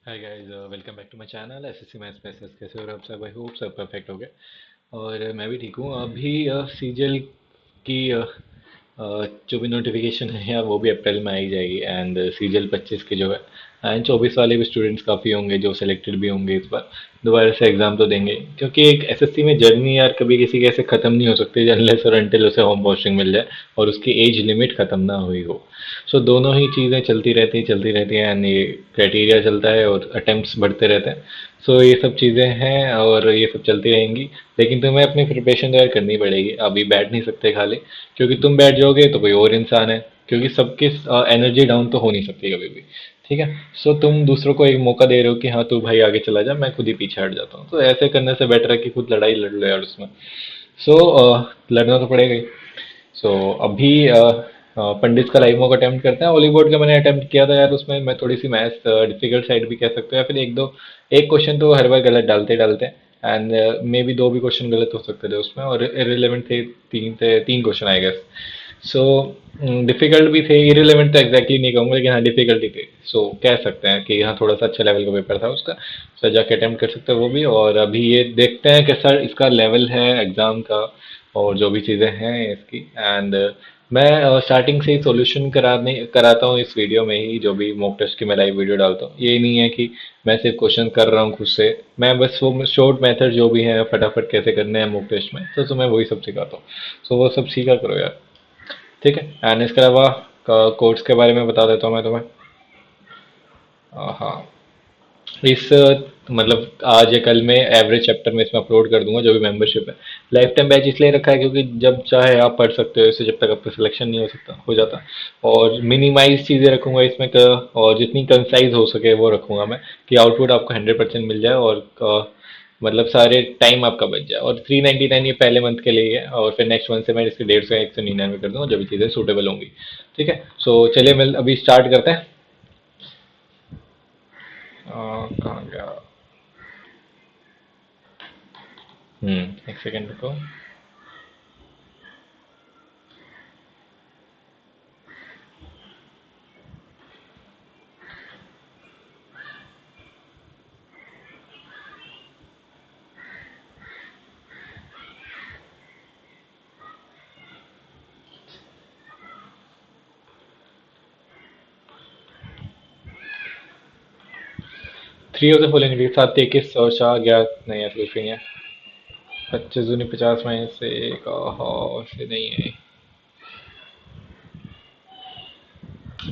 Hi guys, welcome back to my channel SSC maths passage. कैसे हो आप सब? आई होप सब परफेक्ट हो गए। और मैं भी ठीक हूँ। अभी सीजीएल की जो भी नोटिफिकेशन है यार, वो भी अप्रैल में आ ही जाएगी। एंड सीजीएल 25 के जो है एंड 24 वाले भी स्टूडेंट्स काफ़ी होंगे जो सिलेक्टेड भी होंगे इस बार। दोबारा से एग्जाम तो देंगे, क्योंकि एक एसएससी में जर्नी यार कभी किसी के ऐसे ख़त्म नहीं हो सकती अनलेस और अनटिल उसे होम पोस्टिंग मिल जाए और उसकी एज लिमिट ख़त्म ना हुई हो। सो दोनों ही चीज़ें चलती रहती हैं एंड ये क्राइटेरिया चलता है और अटेम्प्ट्स बढ़ते रहते हैं। सो ये सब चीज़ें हैं और ये सब चलती रहेंगी। लेकिन तुम्हें अपनी प्रिपरेशन तो यार करनी पड़ेगी, अभी बैठ नहीं सकते खाली। क्योंकि तुम बैठ जाओगे तो कोई और इंसान है, क्योंकि सबकी एनर्जी डाउन तो हो नहीं सकती कभी भी। ठीक है। सो तुम दूसरों को एक मौका दे रहे हो कि हाँ तू भाई आगे चला जा, मैं खुद ही पीछे हट जाता हूँ। तो ऐसे करने से बेटर है कि खुद लड़ाई लड़ लो यार उसमें। सो लड़ना तो पड़ेगा ही। सो अभी पंडित का लाइव मॉक अटेम्प्ट करते हैं। ओली बोर्ड का मैंने अटेम्प्ट किया था यार, उसमें मैं थोड़ी सी मैथ्स डिफिकल्ट साइड भी कह सकते हो, या फिर एक क्वेश्चन तो हर बार गलत डालते डालते एंड मे बी दो भी क्वेश्चन गलत हो सकते थे उसमें, और इरेलीवेंट थे तीन question I guess. So difficult भी थे, इरेलीवेंट तो एग्जैक्टली नहीं कहूँगा, लेकिन हाँ डिफिकल्ट ही थे। सो कह सकते हैं कि हाँ थोड़ा सा अच्छा लेवल का पेपर था उसका। सो जाके अटेम्प्ट कर सकते हैं वो भी। और अभी ये देखते हैं कैसा इसका लेवल है एग्ज़ाम का और जो भी चीज़ें हैं इसकी। एंड मैं स्टार्टिंग से ही सॉल्यूशन कराने कराता हूँ इस वीडियो में ही, जो भी मॉक टेस्ट की मैं लाइव वीडियो डालता हूँ। ये नहीं है कि मैं सिर्फ क्वेश्चन कर रहा हूँ खुद से, मैं बस वो शॉर्ट मेथड जो भी है फटाफट कैसे करने हैं मॉक टेस्ट में, तो तुम्हें वही सब सिखाता हूँ। सो वो सब सीखा करो यार। ठीक है। एंड इसके अलावा कोर्स के बारे में बता देता हूँ मैं तुम्हें। हाँ, इस मतलब आज या कल में एवरेज चैप्टर में इसमें अपलोड कर दूंगा जो भी मेंबरशिप है। लाइफ टाइम बैच इसलिए रखा है क्योंकि जब चाहे आप पढ़ सकते हो इसे, जब तक आपका सिलेक्शन नहीं हो जाता। और मिनिमाइज चीज़ें रखूंगा इसमें और जितनी कंसाइज हो सके वो रखूंगा मैं, कि आउटपुट आपको 100% मिल जाए और मतलब सारे टाइम आपका बच जाए। और 399 ये पहले मंथ के लिए ही है, और फिर नेक्स्ट मंथ से मैं इसके 150 199 कर दूंगा, जो भी चीज़ें सूटेबल होंगी। ठीक है। सो चलिए मिल अभी स्टार्ट करते हैं। कहाँ गया? एक सेकेंड रुको। 3 ऑफ द फॉलोइंग डिजिट 7 21 और 4 11 नहीं, ऐसा कुछ भी नहीं है। 25 दूनी 50 -1 से नहीं है।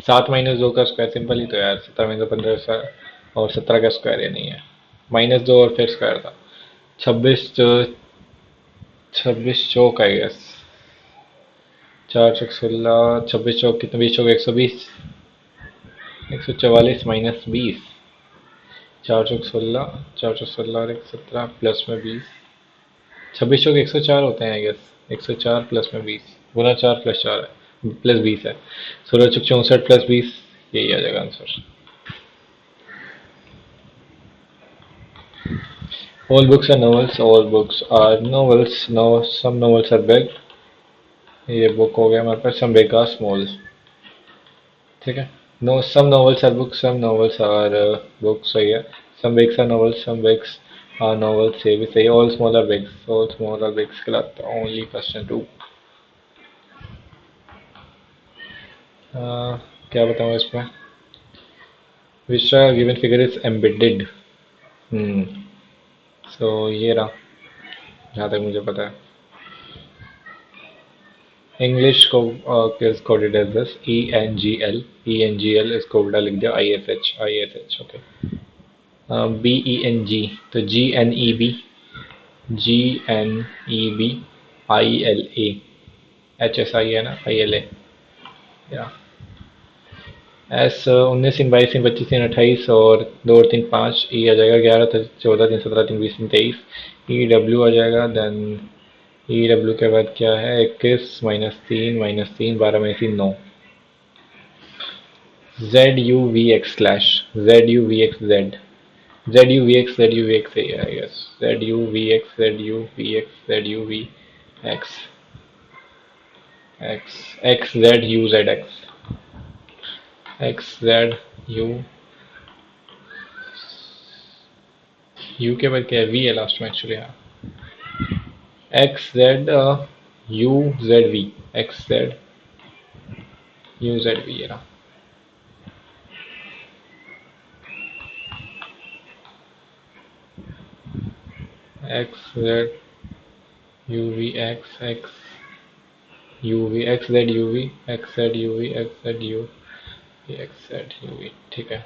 7 -2 का स्क्वायर सिंपल ही तो यार, 17 -15 और 17 का स्क्वायर ये नहीं है। -2 और फिर स्क्वायर था। 26 चौक आई गेस। 4 चौक 16, 26 चौक कितने, 20 चौक 120, 144 -20। 4 चौक 16, 4 चौक 16 और 117 प्लस में 20। 26 चौक 104 होते हैं आई गेस। 104 प्लस में 20 गुना 4 प्लस 4 है प्लस 20 है। 16 चौक 64 प्लस 20, यही आ जाएगा answer. All books are novels, all books are novels, no some novels are big। ये बुक हो गया हमारे पास, some big are small। ठीक है। No some novels are books, some novels are books, सही है। Some bigs are novels, some bigs are novels, ये भी सही है। All small are bigs, all small are bigs कहलाता है। Only question 2। क्या बताऊँ इसमें? Which given figure is embedded? सो ये रहा, जहाँ तक मुझे पता है। इंग्लिश को is coded as this ENGL। ENGL इसको उल्टा लिख दिया ISH ओके। BENG तो GNEB, GNEB ILA, HSI है ना, ILA या। एस 19 3 22 3 25 3 28 और 2 और 3 5। ई आ जाएगा 11 14 3 17 3 20 3 23। ई डब्ल्यू आ जाएगा देन। ई डब्ल्यू के बाद क्या है? 21 -3 12 -3 9। Z U V X slash Z U V X Z Z U V X है I guess. Z U V X Z U V X Z U V X X X Z U Z X X Z U U के बाद क्या है, we है last में actually. हाँ, X Z U Z V, X Z U Z V है ना। X Z U V X X U V X Z U V X Z U V X Z U V X Z U V, ठीक है।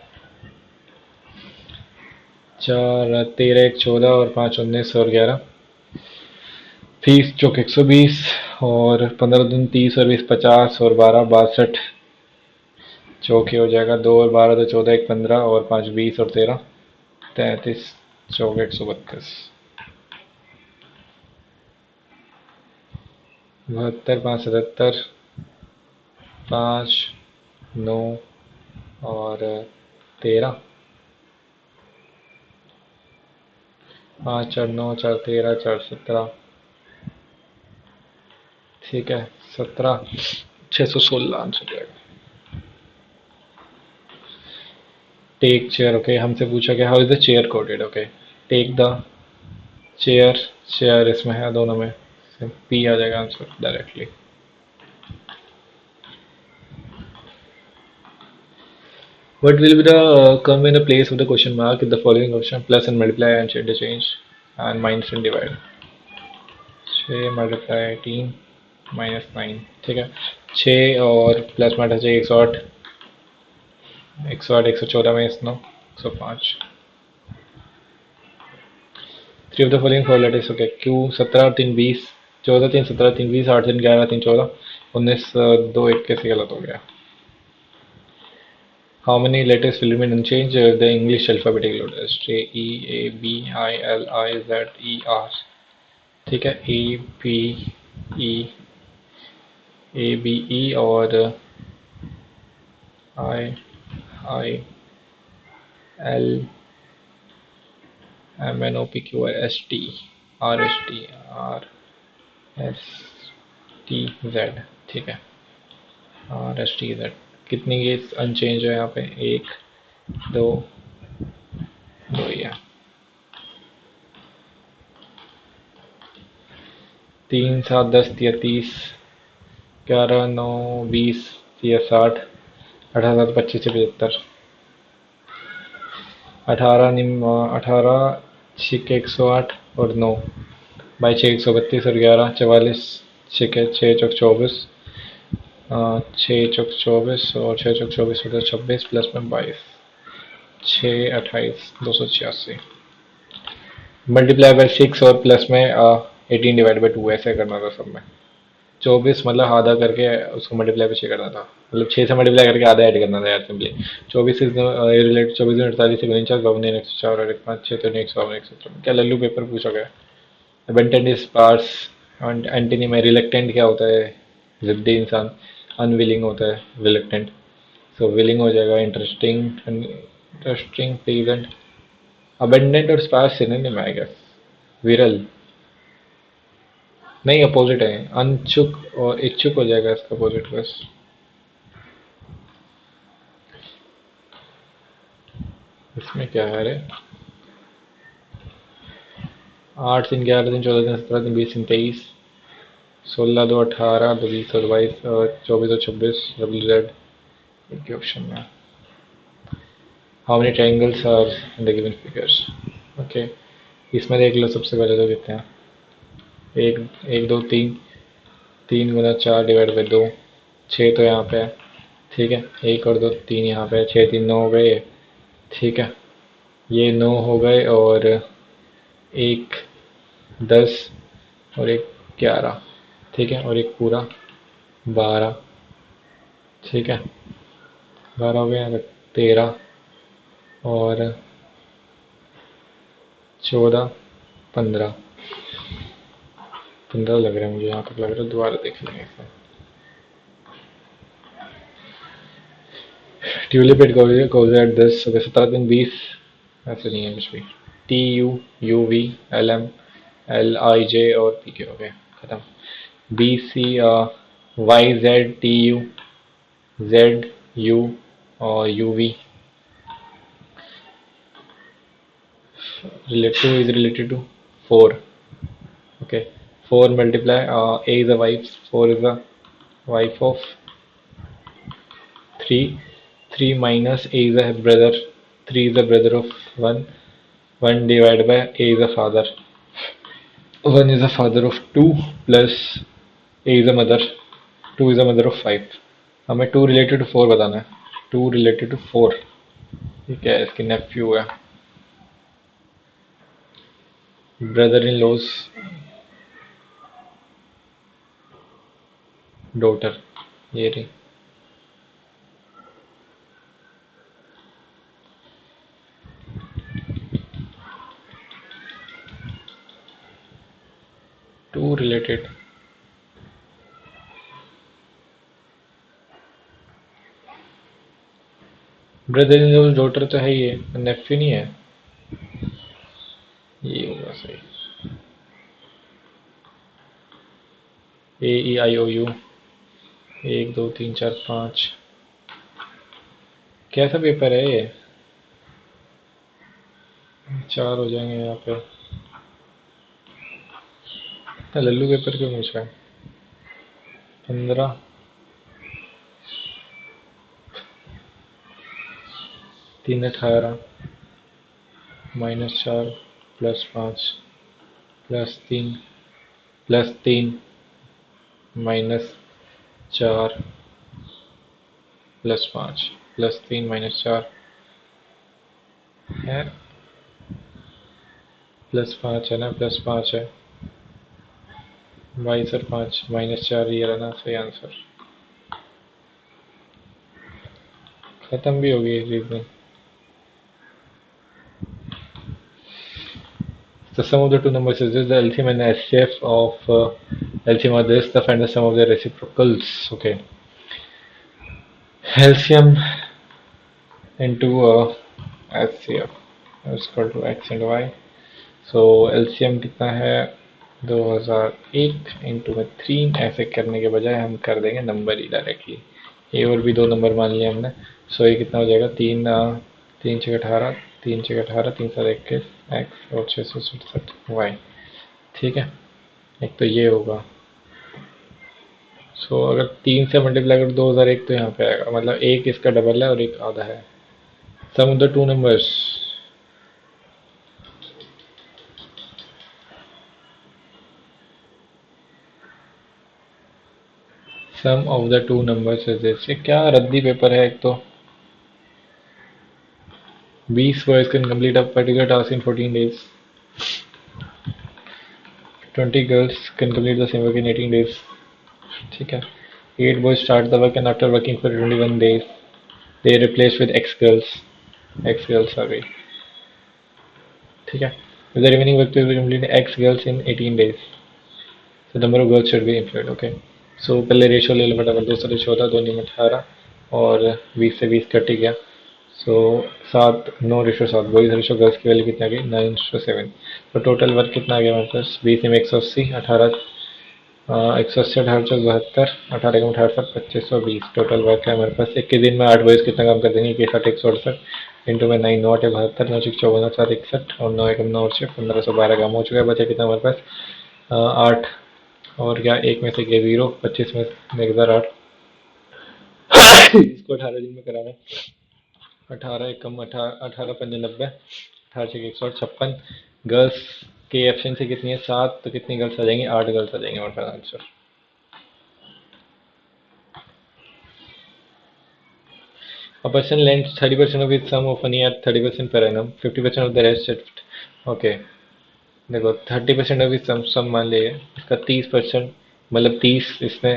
4 13 1 14 और 5 19 और 11, 30 चौक 120 और 15 दूनी 30 और 20 50 और 12 62, चौक हो जाएगा 2 और 12 तो 14 1 15 और 5 20 और 13 33, चौक 132, 72 5 77, 5 9 और 13, 5 4 9 4 13 4 17, ठीक है। 17 616 आंसर जाएगा। टेक चेयर, ओके, हमसे पूछा गया how is the chair coded, okay. Take the chair, chair इसमें है दोनों में, पी आ जाएगा answer directly. What will be the come in the place of the question mark in the following option? Plus and multiply and change and minus and divide। 6 multiply 18 -9, ठीक है। 6 और plus में चाहिए 108, 108 114 में 9 105। 3 of the following four letters, okay. Q 17 और 3 20, 14 3 17 3 20 8 3 11 3 14 19 2 21 गलत हो गया। How many letters will remain unchanged? The English alphabetical order is J E A B I L I Z E R, ठीक है। E P E A B E और I I L M N O P Q R S T R S T R S T Z, ठीक है। R S T Z, कितनी ये unchange है यहाँ पे, 1 2 2 ही है। 3 7 10 30, 11 9 20 60, 18 7 25 75, 18 छिके 108 और 9 बाई 6 132 और 11 44, छिके 6 चौक 24, 6 चौक 24 और 6 चौक 24 होता है 26 प्लस में 22, 6 28 286, मल्टीप्लाई बाई 6 और प्लस में 18 डिवाइड बाई 2 ऐसे करना था सब में। 24 मतलब आधा करके उसको मल्टीप्लाई पे 6 करना था, मतलब 6 से मल्टीप्लाई करके आधा ऐड करना था यार सिंपली। 24 रिलेट 24 48 49 52 104 और 5 6 तो 152 117, क्या लल्लू पेपर पूछा गया। अबेंटेंट इज पार्स, एंटनी में रिलेक्टेंट क्या होता है, जिद्दी इंसान, अनविलिंग होता है रिलेक्टेंट, सो विलिंग हो जाएगा। इंटरेस्टिंग इंटरेस्टिंग प्लीजेंट, अबेंडेंट और स्पार्स सिनोनिम है आई गेस। विरल नहीं, अपोजिट है, अनचुक और इच्छुक हो जाएगा इसका अपोजिट बस। इसमें क्या है रे, 8 दिन 11 दिन 14 दिन 17 दिन 20 दिन 23, 16 2 18 2 20 और 22 और 24 और 26, डब्ल्यू जेड एक ही ऑप्शन में। How many triangles are in the given figures, okay. इसमें देख लो सबसे पहले तो कितने हैं, एक एक दो तीन, 3 गुना 4 डिवाइड बाई 2, 6 तो यहाँ पे है, ठीक है। एक और दो 3 यहाँ पे है, 6 3 9 हो गए, ठीक है। ये 9 हो गए और एक 10 और एक 11, ठीक है, और एक पूरा 12, ठीक है। 12 हो गया, 13 और 14 15, 15 लग रहा है मुझे, यहाँ तक लग रहा है, दोबारा देख लेंगे इसे। ट्यूलिप एट गोज एट 10, 17 दिन 20, ऐसे नहीं है कुछ भी। T U U V L M L I J और पी के हो गए, खत्म। B C Y Z T U Z U और U V, 2 is related to 4. Okay, 4 multiply a is a wife, 4 is a wife of 3. 3 minus a is a brother, 3 is the brother of 1. 1 divided by a is a father, 1 is the father of 2 plus a is a mother, 2 is the mother of 5. हमें 2 related to 4 बताना है. 2 related to 4, ये क्या है, इसकी नेफ्यू है. Brother in law's daughter, ये रही. 2 related. Brother in law's daughter तो है, ये नेफ्यू नहीं है. ये होगा सही. A E I O U, 1 2 3 4 5. कैसा पेपर है ये? 4 हो जाएंगे यहाँ पे. इतना लल्लू पेपर क्यों पूछ रहा है? 15 3 18 -4 +5 +3 +3 -4 +5 +3 -4 है. +5 है ना, +5 है. 22 और 5 -4, ये रहा ना सही आंसर. खत्म भी हो गई reasoning. The sum of the two numbers is this, the LCM and the SCF of LCM are this, the find the sum of their reciprocals. Okay, LCM into SCF is equal to x and y. So LCM कितना है? 2001 into में 3. ऐसे करने के बजाय हम कर देंगे नंबर ही डायरेक्टली. ए और भी 2 नंबर मान लिया हमने. सो ये कितना हो जाएगा? 3 3 6 18, 3 6 18, 3 7 21 एक्स और 667 वाई. ठीक है, एक तो ये होगा. सो अगर 3 से मल्टीप्लाई कर 2001 तो यहाँ पे आएगा, मतलब एक इसका डबल है और एक आधा है. Sum of the two numbers, sum of the two numbers is this. ये क्या रद्दी पेपर है एक तो. 20 boys can complete a particular task in 14 days. 20 girls can complete the same work in 18 days. ठीक है. 8 boys start the work and after working for 21 days they are replaced with X girls. X girls आ गई. ठीक है. If the remaining work to be completed X girls in 18 days, so the number of girls should be employed. Okay. So पहले ratio ले लो फटाफट. दूसरा ratio होता है 2 में 18 और 20 से 20 कट ही गया. सो 7 9:7. बॉयज रेशो गर्ल्स की वैल्यू कितनी आ गई? 9:7. तो टोटल वर्क कितना आ गया हमारे पास? 20 में 180, 18 180 18 चौक 72, 18 का 18 2520. टोटल वर्क है हमारे पास. 21 दिन में 8 बॉयज कितना काम कर देंगे? 61 168 इंटू में 9 9 8 72 9 6 54 7 61 और 9 1 9 6 1512 काम हो चुका है. बचा कितना हमारे पास? 8 और क्या, एक में से गया 0. 25 में 1008. इसको 18 दिन में कराना है. 18 एकम 18 पंजे 90, 18 छः 156. गर्ल्स की एफिशिएंसी कितनी है? 7. तो कितनी गर्ल्स आ जाएंगी? 8 गर्ल्स आ जाएंगी हमारे पास answer. A person lends 30% of his sum of money at 30% per annum, 50% of the rest at. Okay, देखो 30% ऑफ सम मान लिए, इसका 30% मतलब 30 इसने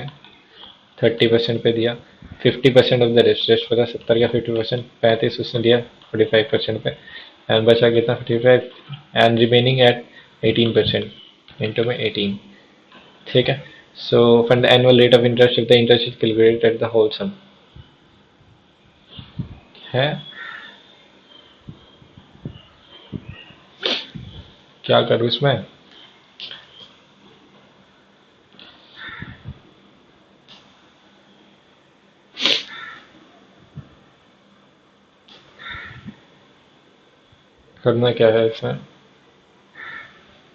30% पे दिया. 50% ऑफ द रेस्ट, रेस्ट पता 70 का 50%, 35 उसने दिया 45% पे. एंड बचा कितना? 55. एंड रिमेनिंग एट 18% इंटू में 18. ठीक है. So find the annual rate of interest if the interest is calculated at the whole sum. है क्या करूँ इसमें? करना क्या है इसमें?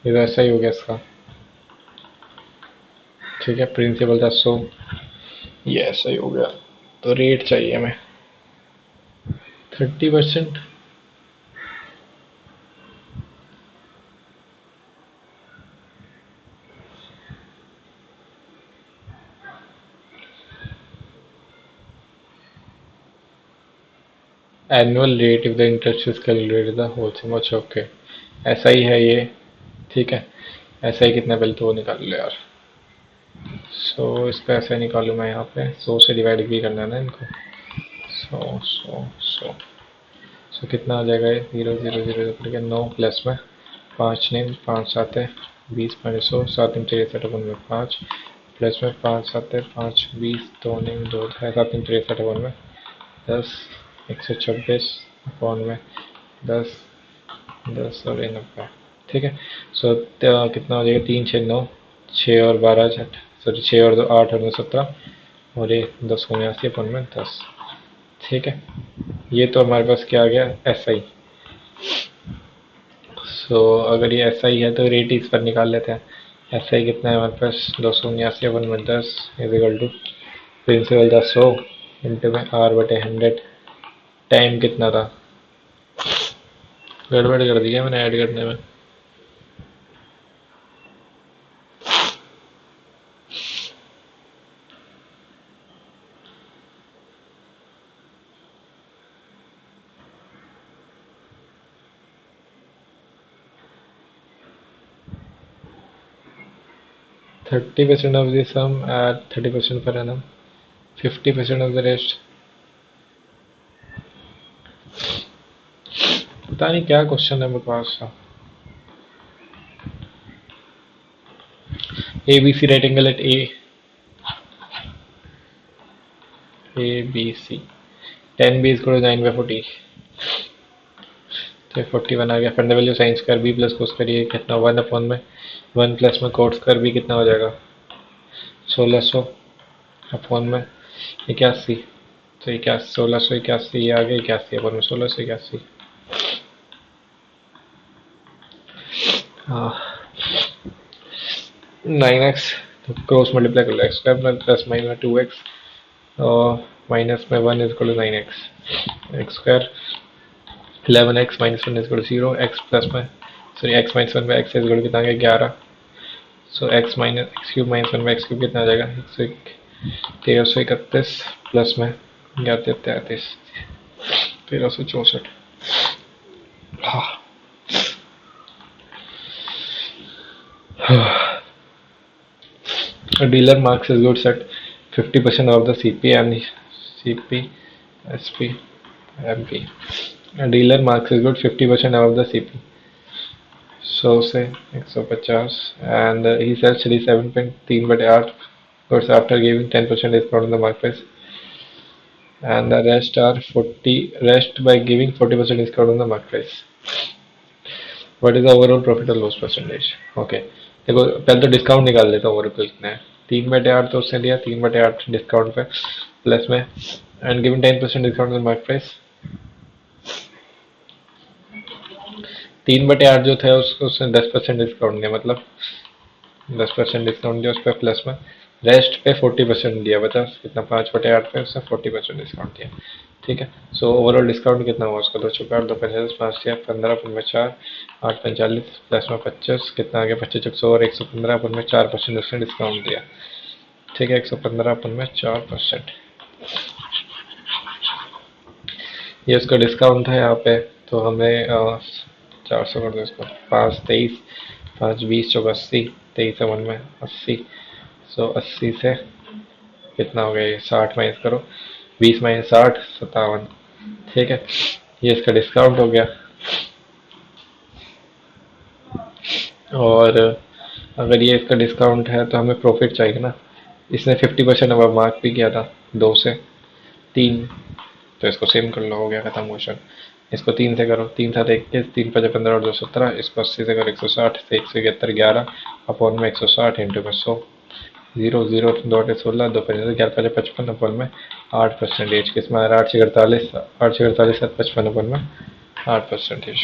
ये तो ऐसा ही हो गया इसका। ठीक है, प्रिंसिपल था 100, ये ऐसा ही हो गया। तो रेट चाहिए हमें 30%। Annual rate if the interest is calculated the whole sum. अच्छा ओके, ऐसा ही है ये। ठीक है, ऐसा ही कितना पहले तो वो निकाल लो यार। इसका ऐसा निकालूँ मैं यहाँ पे, 100 से डिवाइड भी करना है ना इनको। 100 कितना आ जाएगा ये? 0 0 0 कट गया। 9 प्लस में 5 नहीं, 5 7 है 20 माइनस 100, 7 63 अपन में 5 प्लस में 5 7 है 5 20, 2 नहीं 2 है 7 63 अपन में 10, 126 अपॉन में 10, 10 और 90। ठीक है। कितना हो जाएगा? 3 6 9, 6 और 12 छठ, सॉरी 6 और 2 8 और 2 17, और ये 10 79 अपन में 10। ठीक है, ये तो हमारे पास क्या आ गया? S I. अगर ये एस आई है तो रेट इस पर निकाल लेते हैं। एस आई कितना है हमारे पास? 279 अपन में 10 इजिकल टू प्रिंसिपल था 100 इंटू में आर बटे 100। टाइम कितना था? गड़बड़ कर दिया मैंने ऐड करने में। 30% of the sum at 30% per annum, 50% of the rest। पता नहीं क्या क्वेश्चन है बकवास सा। A B C rectangle at A B C 10 b is equal to 9 by 40। तो 41 आ गया। Find the value sine square B plus cos square, ये कितना? 1 अपॉन में 1 प्लस में कोट स्क्वायर बी कितना हो जाएगा? 1600 अपॉन में 81। तो 81 1681, ये आ गया 81 अपॉन में 1681। हाँ, 9x तो क्रॉस मल्टीप्लाई कर लो, x square plus minus 2x और माइनस में 1 is equal to 9x, x square 11x minus 1 is equal to 0, x plus में sorry x minus 1 by x is equal to कितना आ गया? 11। X minus x cube minus 1 by x cube कितना आ जाएगा? 1331 plus में 33 1364। A dealer marks his goods at 50% of the CP and CP, SP, MP. A dealer marks his goods 50% of the CP. 100 से 150 and he sells 37.3/8 goods after giving 10% discount on the market price, and the rest are 40 rest by giving 40% discount on the market price. What is the overall profit or loss percentage? Okay, देखो पहले तो discount निकाल लेता हूँ। Overall कितना है? 3/8 तो उसने दिया, 3/8 डिस्काउंट पे प्लस में and given 10% discount on the market price. 3/8 जो था उसको उसने 10% डिस्काउंट दिया, मतलब 10% डिस्काउंट दिया उस पर प्लस में रेस्ट पे 40% दिया। बता कितना? 5/8 पे उसने 40% डिस्काउंट दिया। ठीक है, ओवरऑल डिस्काउंट कितना हुआ उसका? 2 चौका 2 55 5 6 15 अपन में 4 8 45 प्लस में 25 कितना आ गया? 25 100 और 115 अपन में 4% उसने डिस्काउंट दिया। ठीक है, 115 अपन में 4%, ये उसका डिस्काउंट है यहाँ पे। तो हमें 400 कर दो इसको, 5 23 5 20 चौका 80, 23 अपन में 80। 80 से कितना हो गया? ये 60 माइनस करो, 20 माइनस 60 57। ठीक है, ये इसका डिस्काउंट हो गया। और अगर ये इसका डिस्काउंट है तो हमें प्रॉफिट चाहिए ना। इसने 50% अब मार्क भी किया था 2 से 3, तो इसको सेम कर लो, हो गया खत्म क्वेश्चन। इसको 3 से करो, 3 7 21, 3 5 15 और 2 17, इसको 80 से करो 160 से 171 11 अपॉन में 160 इंटू में 100, 0 0 2 8 16 2 5 11 5 55 अपॉन में 8%। किसमें आ रहा है? 8 से 48 7 55 अपॉन में 8%।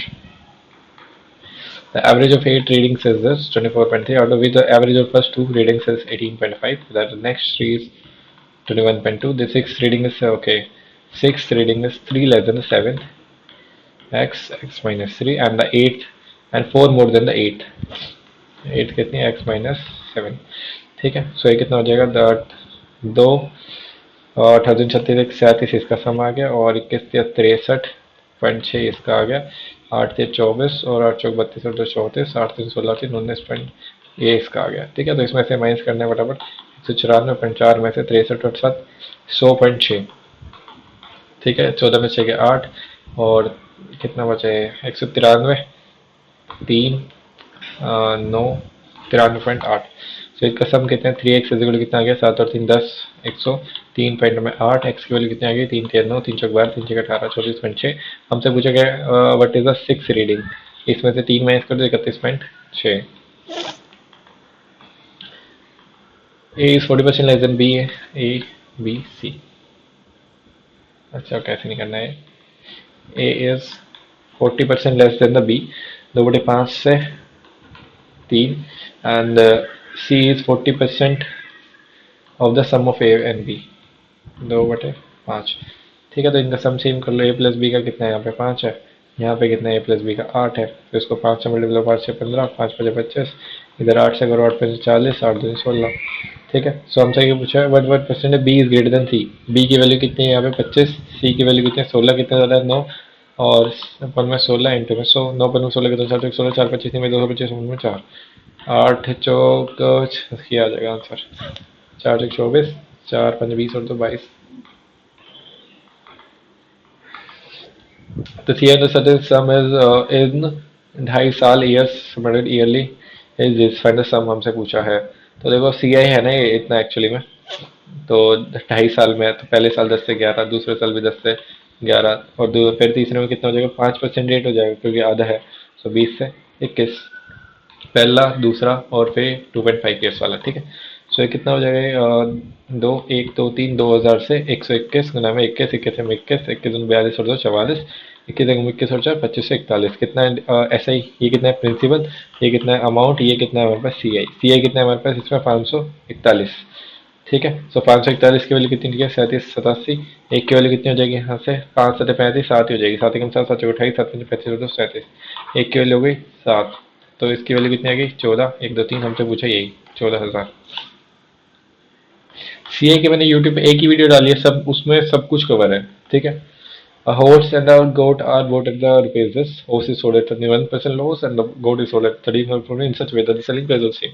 The average of 8 readings is this 24.3, out of which the average of first 2 readings is 18.5. That the next 3 is 21.2. The sixth reading is okay. Sixth reading is 3 less than the seventh. X minus 3, and the 8 and 4 more than the 8. 8 कितनी x minus 7. ठीक है. सो ये कितना हो जाएगा? दो 1836 इसका सम आ गया, और 21 63.6 इसका आ गया, 8 24 और 8 चौक 32 और 2 34, 8 3 16 3 19 ये इसका आ गया. ठीक है. तो इसमें से माइनस करने फटाफट. 194.4 में से 63 और 7 100.6. ठीक है. 14 में 6 के 8, और कितना बचा है? 193, 3 9 93.8. तो इसका सम कितना है? 3x इक्वल कितना आ गया? 7 और 3 10, 103.8. एक्स की वैल्यू कितनी आ गई? 3 3 9, 3 चौक 12, 3 6 18, 24.6. हमसे पूछा गया what is the six reading. इसमें से 3 माइनस कर दो, 31.6. A is 40% less than B है. A B C. अच्छा, कैसे नहीं करना है? A is 40% less than the B, 2/5 से 3, and C is 40% of the sum of A and B, 2/5. ठीक है. तो इनका सम सेम कर लो. ए प्लस बी का कितना है? यहाँ पे 5 है, यहाँ पे कितना है? ए प्लस बी का 8 है. तो इसको 5 से मल्टीप्लाई, 5 से 15, 5 5 25, इधर 8 से करो, 8 5 40, 8 2 16. ठीक है. सो हमसे ये पूछा है what परसेंट है B is greater than C. B की वैल्यू कितनी है? यहाँ पे 25. सी की वैल्यू कितनी है? 16. कितना ज़्यादा है? 9. और अपन में 16 इंटू में 100, 9 पर 16 कितना? 4 16, 4 25 में 225 में 4, 8 चौक ये आ जाएगा आंसर. 4 चौक 24, 4 5 20 और 2 22. तो सी एंड सम इज इन 2.5 साल years submitted yearly is this. Find the sum हमसे पूछा है. तो देखो सी आई है ना ये इतना एक्चुअली में. तो 2.5 साल में है, तो पहले साल 10 से 11, दूसरे साल भी 10 से 11, और फिर तीसरे में कितना हो जाएगा? 5% रेट हो जाएगा क्योंकि आधा है. सो 20 से 21, पहला दूसरा और फिर 2.5 ईयर्स वाला. ठीक है. सो ये कितना हो जाएगा? 2 1 2 3 2000 से 121 गुना में 21, 21 में 21, 21 में 42 और 2 44, 21 में 21 और 4 25 से 41. कितना है? ऐसा ही. ये कितना है? प्रिंसिपल. ये कितना है? अमाउंट. ये कितना है हमारे पास? सी आई. सी आई कितना है हमारे पास इसमें? 541. ठीक है. सो 541 की वैल्यू कितनी है? 37 87. एक की वैल्यू कितनी हो जाएगी यहाँ से? 5 7 35, 7 ही हो जाएगी. 7 7 7 28, 7 5 35 और 2 37. एक की वैल्यू हो गई 7. तो इसकी वैल्यू कितनी आ गई? 14. 1 2 3 हमसे पूछा यही 14,000. सीए के मैंने यूट्यूब पे एक ही वीडियो डाली है, सब उसमें सब कुछ कवर है. ठीक है. A horse and a goat are both at the rupees. Horse is sold at 31% loss and the goat is sold at 35% in such way that the selling price is same.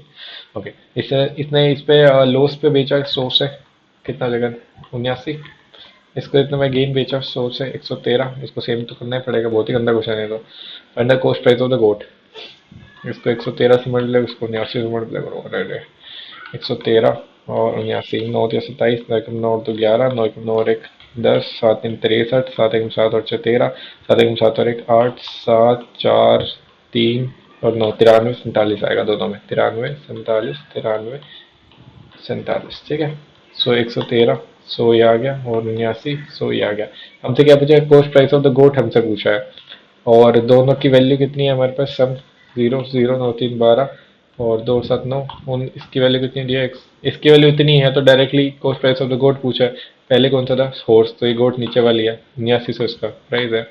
Okay. इसने इस पे loss पे बेचा 100 से. कितना जगह? 79. इसको इतना मैं गेन बेचा 100 से 113. इसको सेम तो करना ही पड़ेगा, बहुत ही गंदा क्वेश्चन है. तो find the cost price of the goat. इसको 113 से मल्टीप्लाई, इसको 89 से मल्टीप्लाई करो. अरे 113 और 89, 9 3 27, 9 9 तो 11, 9 9 और 1 10, 7 3 63, 7 1 7 और 6 13, 7 1 7 और 1 8, 7 4 3 और 9 93 47 आएगा दोनों में. 93 47 93 47. ठीक है. सो 113 100 ये आ गया, और 89 100 ये आ गया. हमसे क्या पूछा है? कॉस्ट प्राइस ऑफ द गोट हमसे पूछा है. और दोनों की वैल्यू कितनी है हमारे पास? सम 0 0 9 3 12 और 2 7 9. इसकी वैल्यू कितनी दी है? इसकी वैल्यू इतनी है, तो directly cost price of the goat पूछा है. पहले कौन सा था? हॉर्स. तो ये गोट नीचे वाली है. 8900 इसका प्राइस है.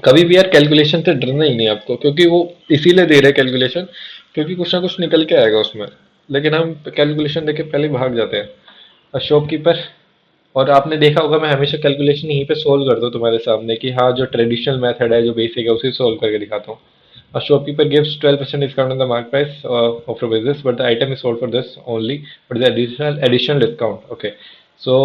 कभी भी यार कैलकुलेशन से डरना ही नहीं आपको, क्योंकि वो इसीलिए दे रहे हैं कैलकुलेशन, क्योंकि कुछ ना कुछ निकल के आएगा उसमें. लेकिन हम कैलकुलेशन देके पहले भाग जाते हैं. और शॉपकीपर, और आपने देखा होगा मैं हमेशा कैलकुलेशन यहीं पे सोल्व करता हूँ तुम्हारे सामने, कि हाँ जो ट्रेडिशनल मेथड है, जो बेसिक है, उसे सोल्व करके दिखाता हूँ. A shopkeeper gives 12% discount on the mark price of the business, but the item is sold for this only, but the additional discount. Okay, so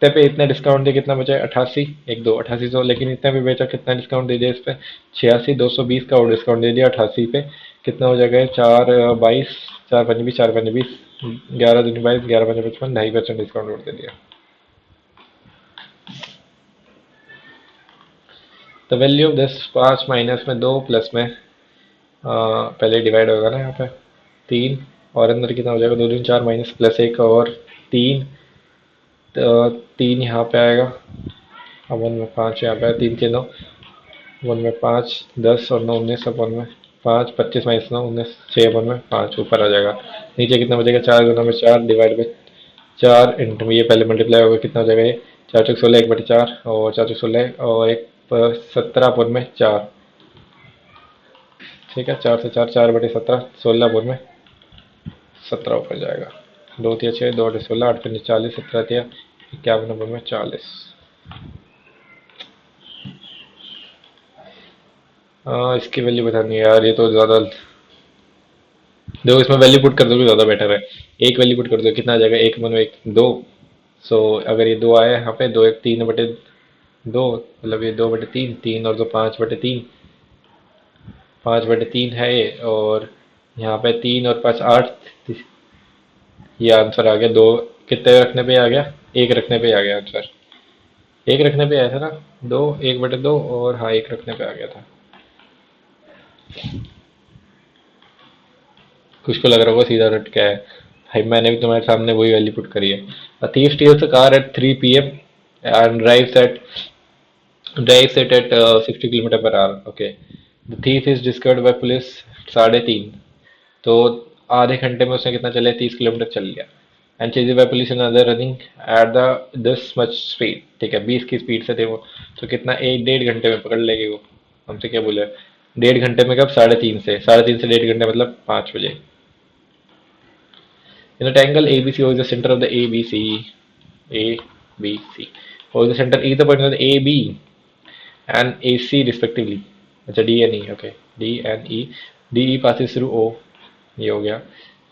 इतने पे इतना डिस्काउंट दिया, कितना बचा है? 88 1 2 8800. लेकिन इतना भी बेचा, कितना डिस्काउंट दे दिया इस पे? 86 220 का और डिस्काउंट दे दिया 88 पे. कितना हो जाएगा? 4 22, 4 5 20, 4 5 20, 11 2 22, 11 5 55, 2.5% डिस्काउंट और दे दिया. The value of this 5 minus में 2 प्लस में पहले डिवाइड होगा ना यहाँ पे 3, और अंदर कितना हो जाएगा? 2 3 4 माइनस प्लस 1 और 3, 3 यहाँ पे आएगा. अब 1 में 5 यहाँ पे 3 3 9, वन में 5, 10 और 9 19, सब वन में 5, 25 माइनस 9 19, 6 वन में 5 ऊपर आ जाएगा। नीचे कितना बचेगा, 4 गुना में 4 डिवाइड बाई 4 इंटू में ये पहले मल्टीप्लाई होगा, कितना हो जाएगा ये 4 चौक 16 1 बटे 4 और 4 चौक 16 और एक 17 अपन में 4। ठीक है, 4 से 4 4 बटे 17, 16 अपन में 17 ऊपर जाएगा। 2 तिया 6, 2 अठे 16, 8 पंजे 40, 17 तिया 51 अपन में 40। इसकी वैल्यू बतानी है यार, ये तो ज़्यादा। देखो इसमें वैल्यू पुट कर दोगे ज़्यादा बेटर है। एक वैल्यू पुट कर दो, कितना आ जाएगा, एक मनो एक 2। सो अगर ये 2 आया यहाँ पे, 2 एक 3 बटे 2, मतलब ये 2 बटे 3, 3 और 2 5 बटे 3, 5 बटे 3 है ये। और यहाँ पे 3 और 5 8, ये आंसर आ गया। दो कितने रखने पे आ गया, एक रखने पे आ गया आंसर। एक रखने पे आया था ना, 2 1 बटे 2, और हाँ एक रखने पे आ गया था। कुछ को लग रहा होगा सीधा रट क्या है भाई, मैंने भी तुम्हारे सामने वही वैल्यू पुट करी है। A thief steals a car at 3 p.m. and drives it at 60 kilometre per hour. Okay, the thief is discovered by police 3:30। तो आधे घंटे में उसने कितना चले, 30 किलोमीटर चल लिया। And chase by police in other running at the this much speed. ठीक है, 20 की स्पीड से थे वो। तो कितना, एक 1.5 घंटे में पकड़ लेगी वो। हमसे क्या बोले, 1.5 घंटे में कब, 3:30 से 3:30 से 1.5 घंटे मतलब 5 बजे। In a triangle ABC, who is the center of the ABC? ABC. Who is the center? E the point of the AB and AC respectively. अच्छा D and E, okay. D and E. DE passes through O, ये हो गया।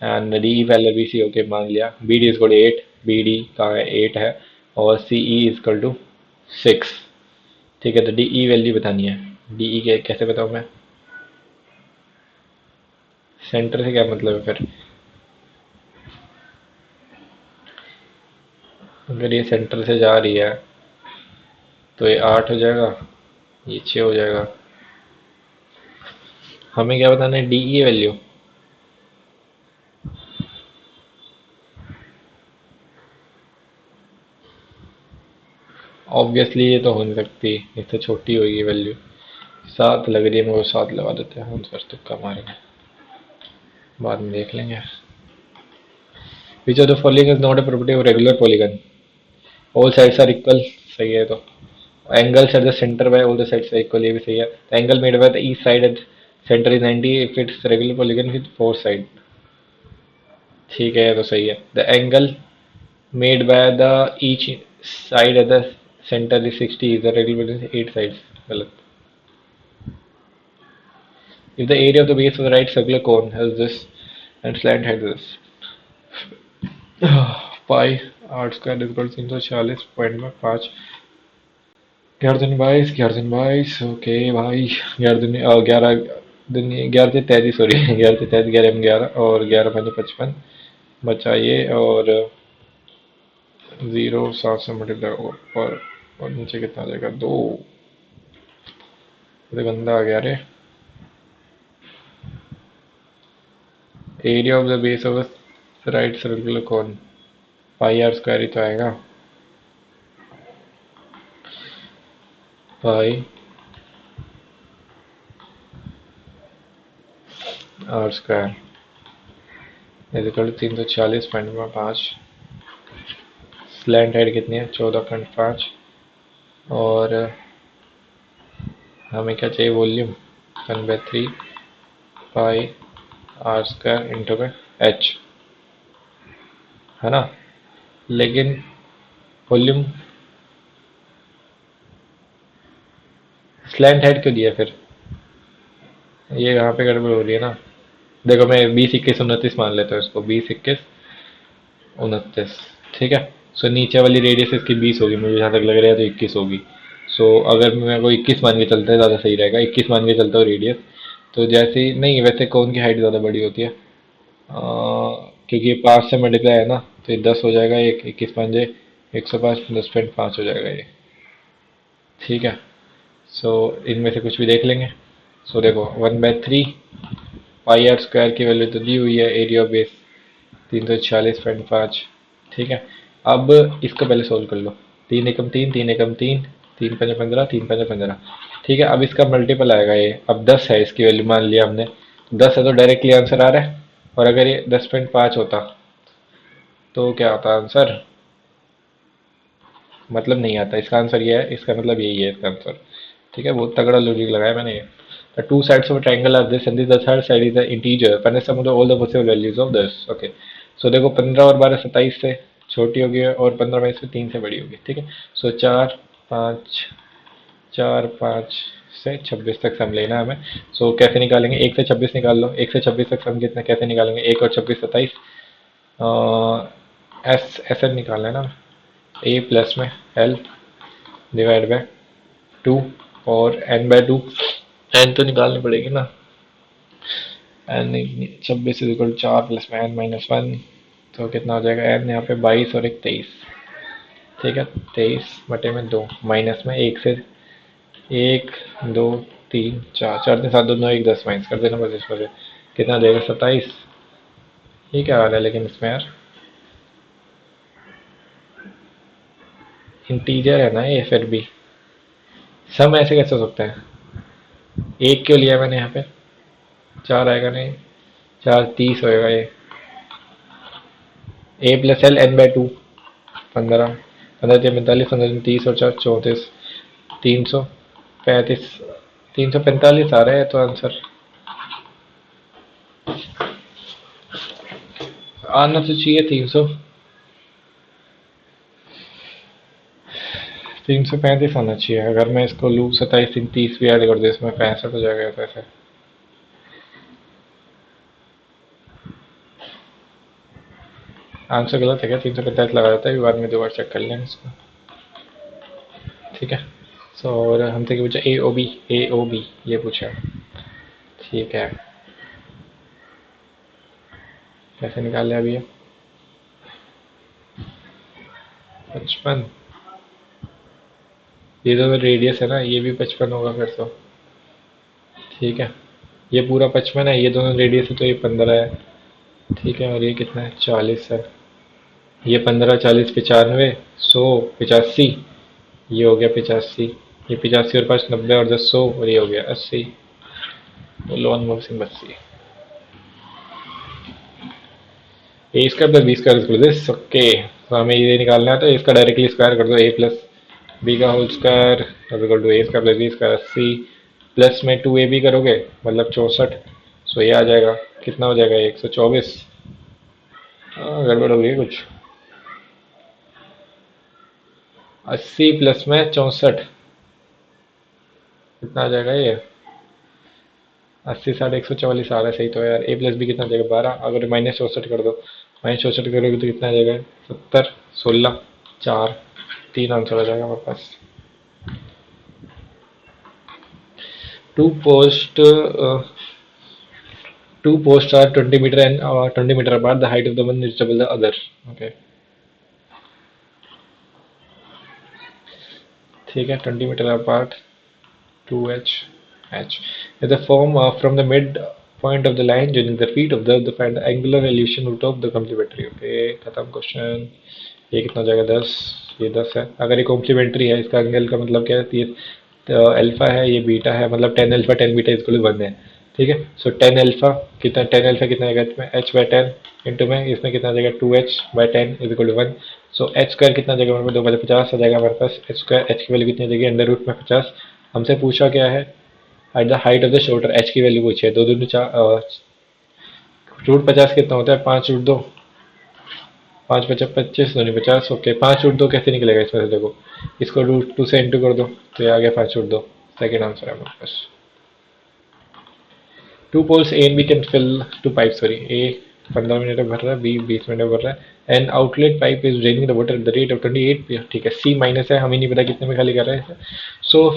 And DE parallel BC, okay मान लिया। BD is equal to 8, BD कहाँ है, 8 है। और CE इज इक्वल टू 6। ठीक है, तो DE वैल्यू बतानी है। DE के कैसे बताऊँ मैं, सेंटर से क्या मतलब है फिर। अगर ये सेंटर से जा रही है तो ये 8 हो जाएगा, ये 6 हो जाएगा। हमें क्या बताना है, DE वैल्यू। ऑब्वियसली ये तो हो नहीं सकती, इससे छोटी होगी वैल्यू। 7 लग रही है मेरे को, 7 लगा देते हैं आंसर, तुक्का मारेंगे, बाद में देख लेंगे। Which of the following is not a property of regular polygon, all sides are equal. सही है। तो angles at the centre by all the sides are equal, ये भी सही है। Angle made by the east side at centre is 90 if it's regular polygon with 4 side. ठीक है, ये तो सही है। The angle made by the each side at the center is 60 is the regular between 8 sides, गलत। If the area of the base of the right circular cone has this and slant height is pi 8 square is equal 346.5। 11 दिन 22, 11 दिन 22, okay भाई। 11 दिन 11 sorry 11 से 23, 11 और 11 5 55 बचा ये। और 0 7 से मल्टीप्लाई ऊपर और नीचे कितना आ जाएगा, 2। तो गंदा आ गया रे। Area of the base of right circular कौन, पाई आर स्क्वायर ही तो आएगा। Pi r square is equal to 346.5। Slant height कितनी है, 14.5। और हमें क्या चाहिए, volume 1/3 pi r square into में एच, है ना। लेकिन वॉल्यूम, स्लैंट हाइट क्यों दिया फिर, ये यहाँ पे गड़बड़ हो रही है ना। देखो मैं 20 21 29 मान लेता हूँ इसको, 20 21 29। ठीक है। सो नीचे वाली रेडियस इसकी 20 होगी, मुझे जहाँ तक लग रहा है तो 21 होगी। सो अगर मैं को 21 मान के चलता है ज़्यादा सही रहेगा, 21 मान के चलता हूँ रेडियस। तो जैसे ही नहीं, वैसे कौन की हाइट ज़्यादा बड़ी होती है, क्योंकि ये 5 से मल्टीप्लाई है ना, तो ये 10 हो जाएगा। एक 21 5 105, 10.5 हो जाएगा ये। ठीक है। सो इनमें से कुछ भी देख लेंगे। सो देखो 1/3 पाई आर स्क्वायर की वैल्यू तो दी हुई है, एरिया बेस 346.5। ठीक है। अब इसको पहले सोल्व कर लो। 3 एकम 3, 3 एकम 3, 3 पंजे 15, 3 पंजे 15। ठीक है, अब इसका मल्टीपल आएगा ये। अब 10 है इसकी वैल्यू, मान लिया हमने 10 है तो डायरेक्टली आंसर आ रहा है। और अगर ये 10.5 होता तो क्या होता आंसर? मतलब नहीं आता। इसका आंसर ये है, इसका मतलब यही है इसका आंसर। ठीक है, बहुत तगड़ा लॉजिक लगाया मैंने ये। The two sides of a triangle are this and this, the third side is the integer. Find the sum of all the possible values of this. Okay. So देखो 15 और 12 27 से छोटी होगी और 15 में से 3 से बड़ी होगी। ठीक है। सो 4 5 से 26 तक सम लेना है हमें। सो कैसे निकालेंगे? 1 से 26 निकाल लो। 1 से 26 तक सम कितना कैसे निकालेंगे? 1 और 26 27। एस एस एन निकालना है ना। ए प्लस में एल डिवाइड बाय 2 और एन बाय 2। एन तो निकालनी पड़ेगी ना। एन 26 इज इक्वल 4 प्लस में एन माइनस 1। तो कितना हो जाएगा? एन यहाँ पे 22 और एक 23। ठीक है, 23 बटे में 2 माइनस में 1 से 1 2 3 4 4 3 7 2 9 1 10 माइनस कर देना बस इस पर। कितना देगा? 27। ये क्या आ रहा है लेकिन इसमें यार? इंटीजर है ना ये फिर भी। सम ऐसे कैसे हो सकता है? एक क्यों लिया मैंने यहाँ पे? 4 आएगा नहीं। 4 30 होएगा ये। ए प्लस एल एन बाय 2 15। 15 3 45, 15 30 और 4 34। 335। 345 आ रहा है तो आंसर आना तो चाहिए 335 आना चाहिए। अगर मैं इसको लूँ 27 3 30 भी ऐड कर दे इसमें 65 हो जाएगा तो ऐसे। आंसर गलत है क्या? 345 लगा देता है, बाद में दो बार चेक कर लेंगे इसको। ठीक है। सो और हमसे क्या पूछा? ए ओ बी ये पूछा। ठीक है, कैसे निकाल लिया अभी ये? 55। ये तो रेडियस है ना, ये भी 55 होगा फिर तो। ठीक है, ये पूरा 55 है, ये दोनों रेडियस है तो ये 15 है। ठीक है, और ये कितना है? 40 है। ये 15 40 95 100 85। ये हो गया 85। ये 85 और 5 90 और 10 100 और ये हो गया 80। बोलो Anmol Singh Bassi. A square plus b square equal to this. Okay, तो हमें ये निकालना है तो इसका डायरेक्टली स्क्वायर कर दो। ए प्लस बी का whole square equal to a square plus b square 80 plus में 2ab करोगे मतलब 64। सो ये आ जाएगा। कितना हो जाएगा? 124। गड़बड़ हो गई है कुछ। 80 प्लस में 64 कितना आ जाएगा ये? 80 साढ़े 144 आ रहा है। सही तो है यार। ए प्लस बी कितना आ जाएगा? 12। अगर माइनस 64 कर दो, माइनस 64 करोगे तो कितना आ जाएगा? 70 16 4 3 आंसर आ जाएगा हमारे पास। Two post two posts are 20 meter and 20 meter apart. The height of the one is double the other. Okay. ठीक है, 20 metre apart 2h h is the form from the mid point of the line joining the feet of the find the angular elevation root of the complementary. Okay, खत्म question. ये कितना हो जाएगा? 10। ये 10 है। अगर ये कॉम्प्लीमेंट्री है, इसका एंगल का मतलब क्या है? ये अल्फा है, ये बीटा है, मतलब 10 अल्फा 10 बीटा इक्वल 1 है। ठीक है, सो 10 अल्फा कितना? 10 अल्फा कितना आएगा इसमें? h बाई 10 इंटू में इसमें कितना आ जाएगा? 2h by 10 is equal to 1। So h square कितना आ जाएगा हमारे पास? 2 50 आ जाएगा हमारे पास। एच स्क्वायर, एच की वैल्यू कितनी आ जाएगी? अंडर रूट में 50। हमसे पूछा क्या है? At the height of the shoulder H की वैल्यू पूछी है। दो दूनी चार, रूट 50 कितना होता है? 5 रूट 2। 5 पचा 25 दूनी 50। ओके, 5 रूट 2 कैसे निकलेगा इसमें से? देखो, इसको रूट 2 से इंटू कर दो तो ये आ गया 5 रूट 2। सेकेंड आंसर है हमारे पास। Two poles A and B can fill two pipe. Sorry, A 15 minute में भर रहा है, बी 20 मिनट में भर रहा है। And outlet pipe is draining the water at the rate of 28। ठीक है, सी माइनस है, हमें नहीं पता कितने में खाली कर रहा है। So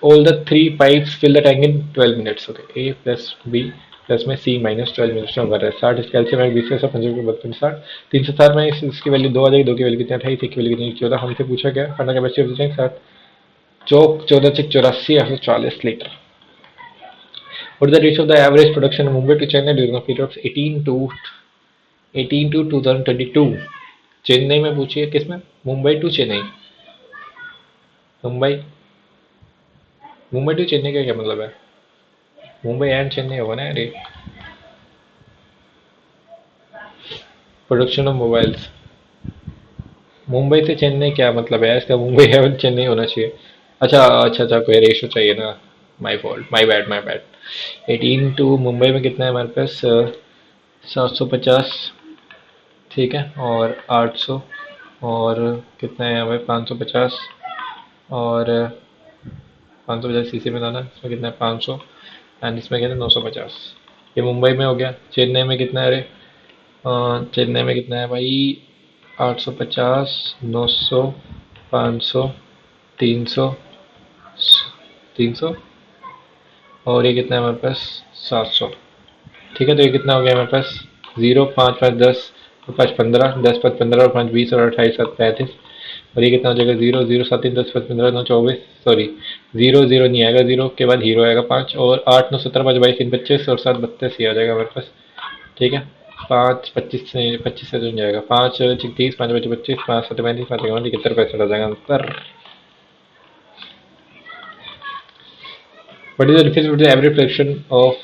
all the three pipes fill the tank in 12 minutes. Okay, a plus b plus में सी माइनस 12 मिनट्स में भर रहा है। 60 कैल्शियम है 20 से 55 के 52 60 360 में इसकी वैल्यू 2 आ जाएगी। 2 की वैल्यू कितनी? 28। एक की वैल्यू कितनी? 14। हमसे पूछा क्या? फंडा कैपेसिटी ऑफ द टैंक 7 चौक 14 से 84 840 litre. What is the ratio of the average production in Mumbai to Chennai during a period of 18 to 2022? Chennai में पूछिए, किसमें? मुंबई टू चेन्नई। मुंबई। मुंबई टू चेन्नई का क्या मतलब है? मुंबई एंड चेन्नई होगा ना यार ये। Production of mobiles. मुंबई से चेन्नई क्या मतलब है इसका? मुंबई है और चेन्नई होना चाहिए। अच्छा अच्छा अच्छा, कोई रेशो चाहिए ना। My fault, my bad my bad. 18 Mumbai में कितना है हमारे पास? 750। ठीक है, और 800, और कितना है हमें? 550, और 550 सी में लाना, इसमें कितना है? 500, एंड इसमें कितना है? 950। ये मुंबई में हो गया। चेन्नई में कितना है? अरे चेन्नई में कितना है भाई? 850, 900, 500, 300, 300, और ये कितना है हमारे पास? 700। ठीक है, तो ये कितना हो गया हमारे पास? 0, 5, 5, 10, और 5, 15, 10, 5, 15, और 5, 20, और 28, 7, 35। और ये कितना हो जाएगा? 0, 0, 7, 3, 10, 5, 15, 9, 24, सॉरी, 0, 0 नहीं आएगा, 0 के बाद हीरो आएगा 5, और 8, 9, 17, 5, 22, 3, 25, और 7, 32, ये आ जाएगा हमारे पास। ठीक है, 5, 25 से तो नहीं जाएगा। 5, 30, 5, 25, 25, 5, 7, 35, 5, 51, 71 पैसे आ जाएगा अंतर। What is the difference between the average production of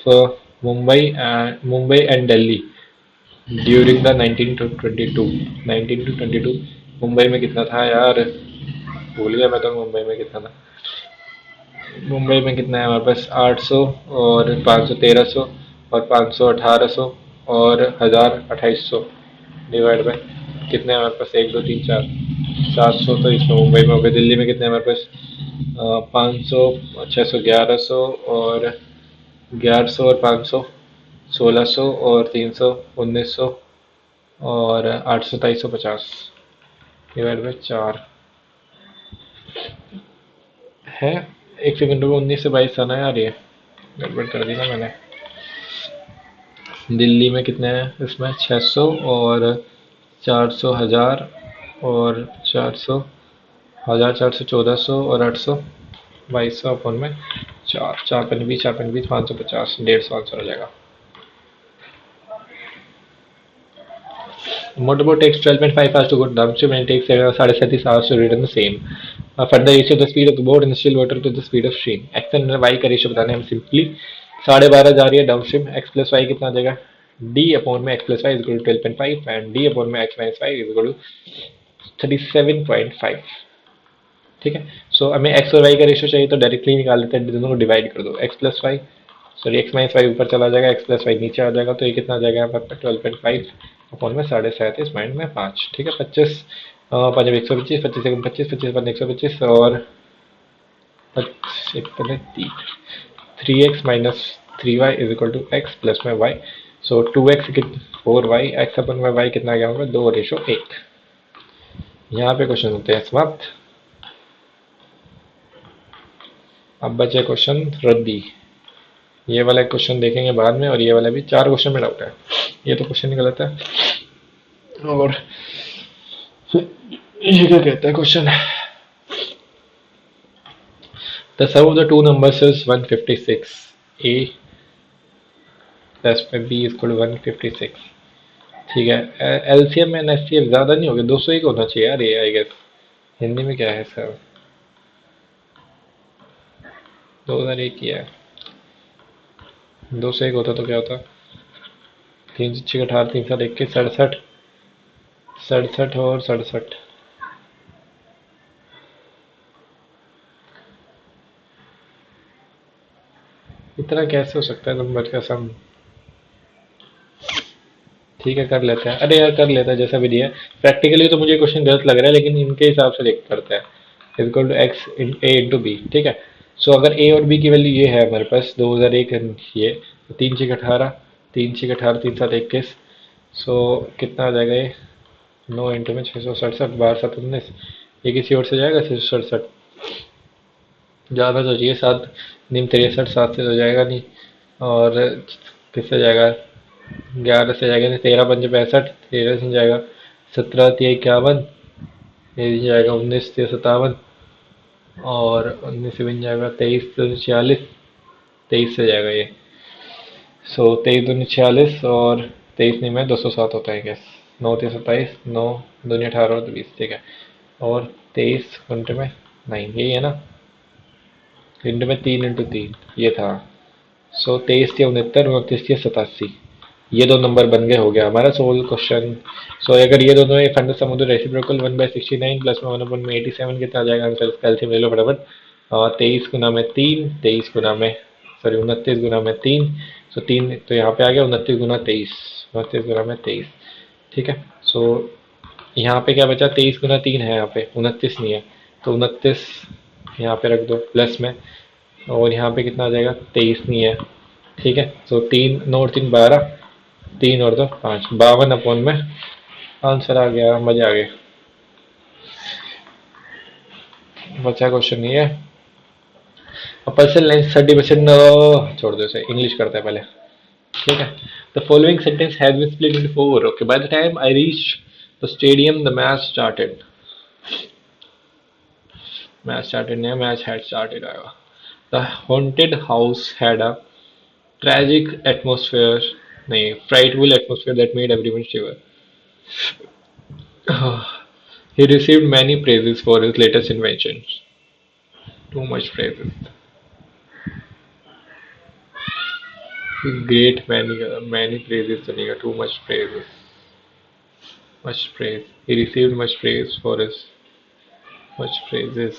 Mumbai and Delhi during the 19 to 22? 19 to 22 Mumbai में कितना था यार? भूल गया मैं तो। मुंबई में कितना था? मुंबई में कितना है हमारे पास? 800, और 500 1300, और 500 1800, और 1000 2800, डिवाइड बाय कितने हैं हमारे पास? 1 2 3 4, 700। तो इसमें मुंबई में हो गया। दिल्ली में कितने हैं हमारे पास? 500, 600, 1100, और 1100, और 500, 1600, और 300, 1900, और 800, 2350, डिवाइड बाई 4 है। एक सेकंड रुको, 19 से 22 आना यार, ये गड़बड़ कर दी ना मैंने। दिल्ली में कितने हैं इसमें? 600, और 400, 1000, और 400, 1000, 400, 1400, और 800, 2200 अपन में 4, 4 5 20, 4 5 20, 550, 150 आंसर हो जाएगा। Motorboat takes 12.5 hours to go downstream and takes 37 hours to return the same. Find the ratio of the speed of the boat in the still water to the speed of stream. X and y का ratio बताने हम simply. 12.5 जा रही है downstream, x plus Y कितना आ जाएगा? d upon में x plus y is equal to 12.5, and d upon में x minus y is equal to 37.5। ठीक है, सो हमें x और y का रेशियो चाहिए, तो डायरेक्टली निकाल लेते हैं, दोनों को डिवाइड कर दो। x plus y, sorry x minus y ऊपर चला जाएगा, एक्स प्लस वाई नीचे आ जाएगा, तो ये कितना आ जाएगा यहाँ पर? 12.5 अपॉन में 37.5 माइंड में 5। ठीक है, 25, 5 125, 25 एक 25, 25 5 125, और 3x minus 3y is equal to x plus में y. So 2x 4y, x upon में वाई कितना आ गया होगा? 2:1। यहाँ पे क्वेश्चन होते हैं समाप्त। अब बचे क्वेश्चन रद्दी। ये वाला क्वेश्चन देखेंगे बाद में, और ये वाला भी। 4 क्वेश्चन में डाउट है, ये तो क्वेश्चन ही गलत है। और ये क्या कहता है question? The sum of the two numbers is 156, a plus में b इज इक्वल टू 156। ठीक है, एलसीएम एंड एचसीएफ ज्यादा नहीं हो गया? 201 होना चाहिए यार ये, आई गेस। हिंदी में क्या है सर? 2001 ही है। 201 होता तो क्या होता? 3 6 18, 3 7 21, 67, 67 और 67। इतना कैसे हो सकता है नंबर का सम? ठीक है, कर लेते हैं। अरे यार कर लेते हैं, जैसा भी दिया है। प्रैक्टिकली तो मुझे क्वेश्चन गलत लग रहा है, लेकिन इनके हिसाब से देख करते हैं। Equal to x in a into b. ठीक है, सो अगर ए और बी की वैल्यू ये है हमारे पास 2001, ये तो 3 6 18, 3 6 18, 3 7 21, सो कितना आ जाएगा ये? 9 इंटू में 667, 12 7 19, ये किसी और से जाएगा? 667 ज़्यादा तो चाहिए। 7 9 63, 7 से तो जाएगा नहीं, और किससे जाएगा? 11 से जाएगा नहीं। 13 5 65, 13 से जाएगा। 17 3 51, ये भी जाएगा। 19 3 57, और 19 से बन जाएगा। 23 2 46, 23 से जाएगा ये। सो 23 2 46, और 23 नहीं में 207 होता है गैस। 9 3 27, 9 2 18 और 20। ठीक है, और 23 घंटे में नहीं, यही है ना, इंटू में 3 इंटू 3 ये था। 123 या 69, 29 या 87, ये दो नंबर बन गए, हो गया हमारा सोल क्वेश्चन। सो अगर ये दोनों एक फंडा समुद्र रेसिप्रोकल 1/69 प्लस में 1/87 कितना आ जाएगा आंसर, कैल्शियम ले लो फटाफट। 23 गुना में 3, 23 गुना में, सॉरी 29 गुना में 3, सो 3 तो यहाँ पे आ गया 29 गुना 23, 29 गुना में 23। ठीक है। सो यहाँ पे क्या बचा, 23 गुना 3 है, यहाँ पे 29 नहीं है, तो 29 यहाँ पे रख दो प्लस में, और यहाँ पे कितना आ जाएगा, 23 नहीं है। ठीक है। तो 3 9 और 3 12, 3 और 2 5, 52 में आंसर आ गया, मजे आ गए। बचा क्वेश्चन नहीं है। पर्सन लेंस 30%, छोड़ दो इसे, इंग्लिश करते हैं पहले। ठीक है। The following sentence has been split into 4। Okay, by the time I reach the stadium the match started. Match started नहीं, मैच हैड स्टार्टेड आएगा। The haunted house had a tragic atmosphere, nahi, frightful atmosphere that made everyone shiver. He received many praises for his latest inventions. Too much praises. Great many praises चलेगा, too much praises. Much praise. He received much praise for his much praises.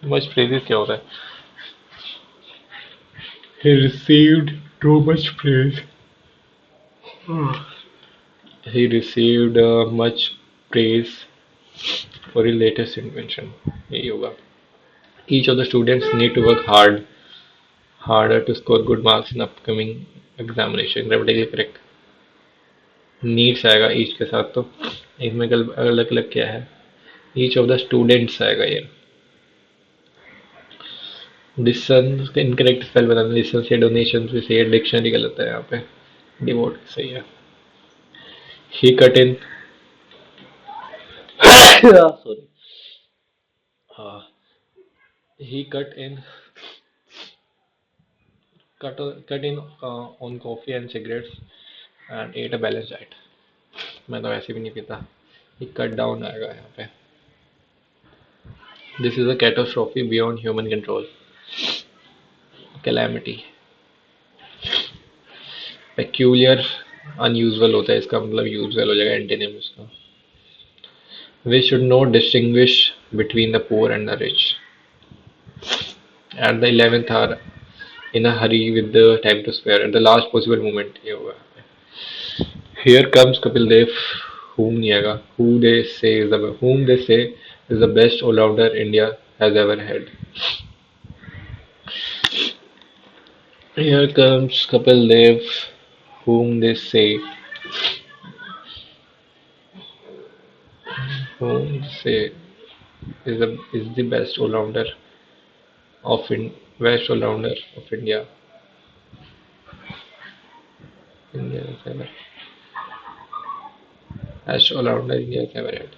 Much praises क्या होता है? He received too much praise. He received much praise for his latest invention. यही होगा. Each of the students need to work harder to score good marks in upcoming examination. Grammatically correct. Needs आएगा each के साथ, तो इसमें अलग अलग क्या है, each of the students आएगा ये। डिसन इनकरेक्ट स्पेल बताना, डिसन से डोनेशन से सही है, डिक्शनरी गलत है यहाँ पे, डिवोट सही है। ही कट इन सॉरी, हाँ, ही cut in on coffee and cigarettes and ate a balanced diet। मैं तो वैसे भी नहीं पीता। ही कट डाउन आएगा यहाँ पे। This is a catastrophe beyond human control. Calamity. Peculiar unusual होता है, इसका मतलब यूजुअल हो जाएगा एंटीनिम इसका। We should not distinguish between the poor and the rich at the 11th hour in a hurry with the time to spare at the last possible moment, ये होगा। Here comes Kapil Dev, whom they say is the best all-rounder India has ever had. Here comes Kapil Dev, whom they say whom say is the best all-rounder best all-rounder of India. India has ever best all-rounder India has ever had.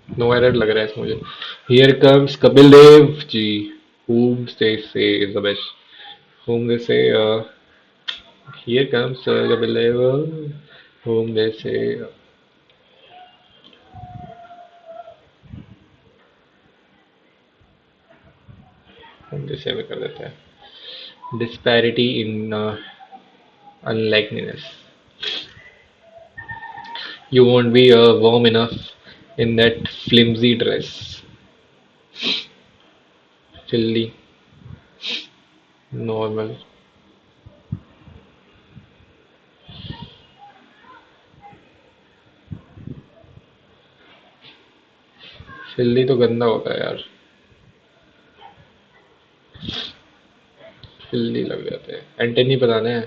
No error लग रहा है इसमें मुझे। Here comes Kapil Dev ji, whom they say is the best, whom they say here comes Kapil Dev, whom they say में कर देते हैं। disparity in unlikeliness, you won't be warm enough in that flimsy dress। filthy, normal, filthy तो गंदा होता है यार, filthy लग जाते हैं, एंटनी बताना है।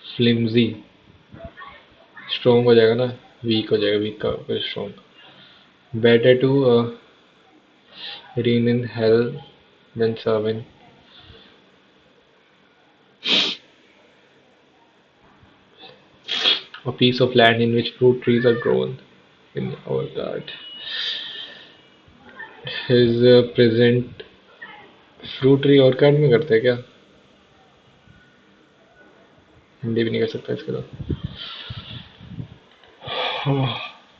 फ्लिम्जी स्ट्रोंग हो जाएगा ना, वीक हो जाएगा, वीक का strong. Better to reign in hell than serve in a piece of land in which fruit trees are grown in our God। His present fruit tree और card में करते हैं क्या, हिंदी भी नहीं कर सकता इसके तो।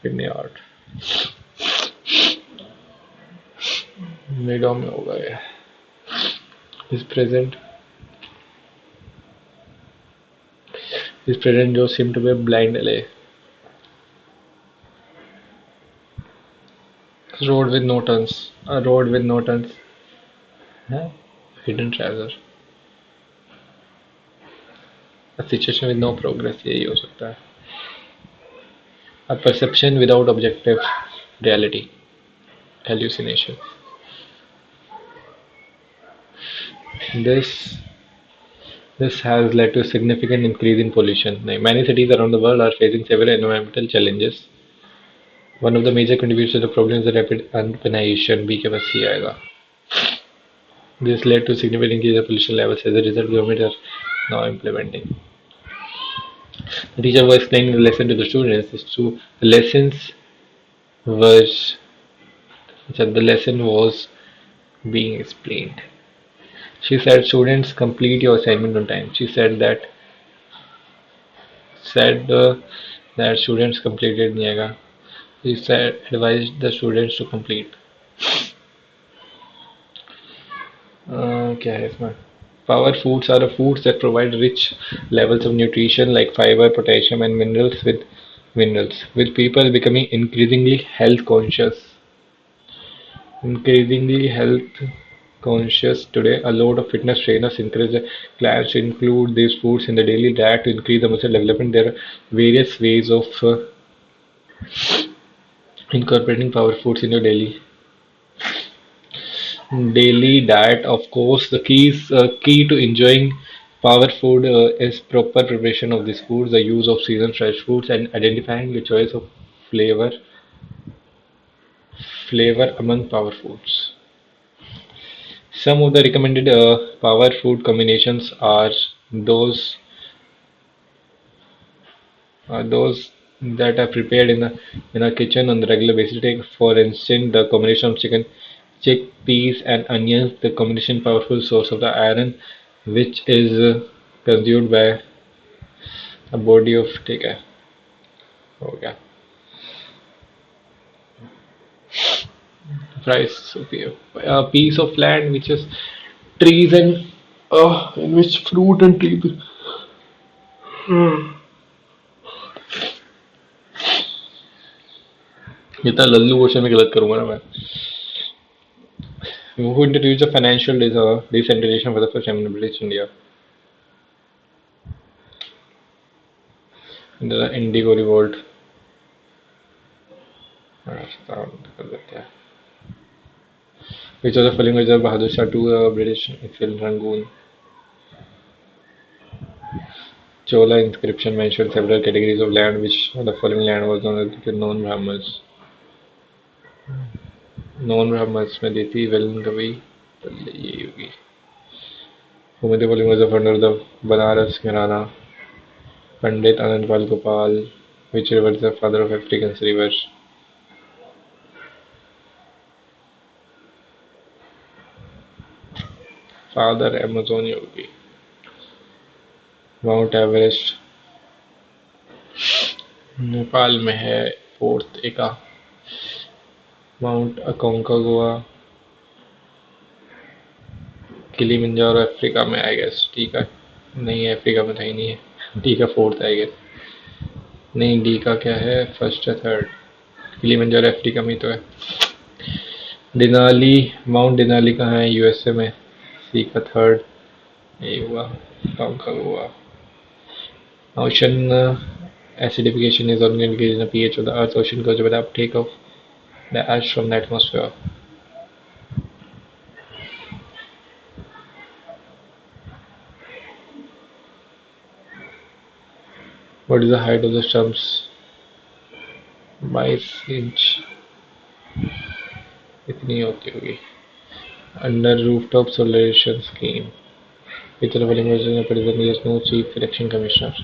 कितने आर्ट मिडो में होगा ये. Is present. Is present जो seem to be blind LA. Road with no turns. A road with no turns. Huh? Hidden treasure. A situation with no progress. यही हो सकता है. A perception without objective reality. Hallucination. This this has led to a significant increase in pollution. Many cities around the world are facing several environmental challenges. One of the major contributors to the problem is the rapid urbanization. B के पास ही आएगा. This led to significant increase in pollution levels. As a result, government are now implementing. The teacher was explaining the lesson to the students. It's true. Was the lesson was being explained. She said, "Students, complete your assignment on time." She said that students completed नहीं आएगा. She said advised the students to complete. क्या है इसमें? Power foods are the foods that provide rich levels of nutrition like fiber, potassium, and minerals. With people becoming increasingly health conscious today, a lot of fitness trainers encourage their clients to include these foods in the daily diet to increase the muscle development. There are various ways of incorporating power foods in your daily diet. Of course, the key to enjoying power food is proper preparation of these foods, the use of seasoned fresh foods, and identifying your choice of flavor flavor among power foods. Some of the recommended power food combinations are those those that are prepared in a kitchen on the regular basis. Take for instance the combination of chickpeas and onions. The combination powerful source of the iron, which is consumed by a body of ठीक है हो गया rice a piece of land which is trees and in which fruit and trees. इतना Lallu question में गलत करूंगा ना मैं. Who introduced the financial decentralization for the first time in British India? The Indigo Revolt. Which was the following was Bahadur Shah to British exile Rangoon. Chola inscription mentioned several categories of land, which the following land was known as the non-Brahmins. Non-Brahmins में देती वेलन कवि ये होगी. Who made the following was the founder of the Banaras Gharana? Pandit Anandpal Gopal. Which river is the father of African's river? Father Amazon होगी. Mount Everest Nepal में है. Fourth एका. Mount Aconcagua Kilimanjaro Africa में I guess. ठीक है नहीं है Africa में था ही नहीं है. ठीक है फोर्थ आई गेस. नहीं डी का क्या है फर्स्ट है थर्ड. किलिमंजारो अफ्रीका में तो है. डिनाली माउंट डिनाली कहाँ है यूएसए में. सी का थर्ड. यही हुआ Aconcagua. Ocean acidification is organic increase in the pH of the Earth's ocean caused by the uptake of the ash from the atmosphere. What is the height of the stumps? 22 inch इतनी होती होगी. Under rooftop solar scheme. Which of the following was the president is no chief election commissioner?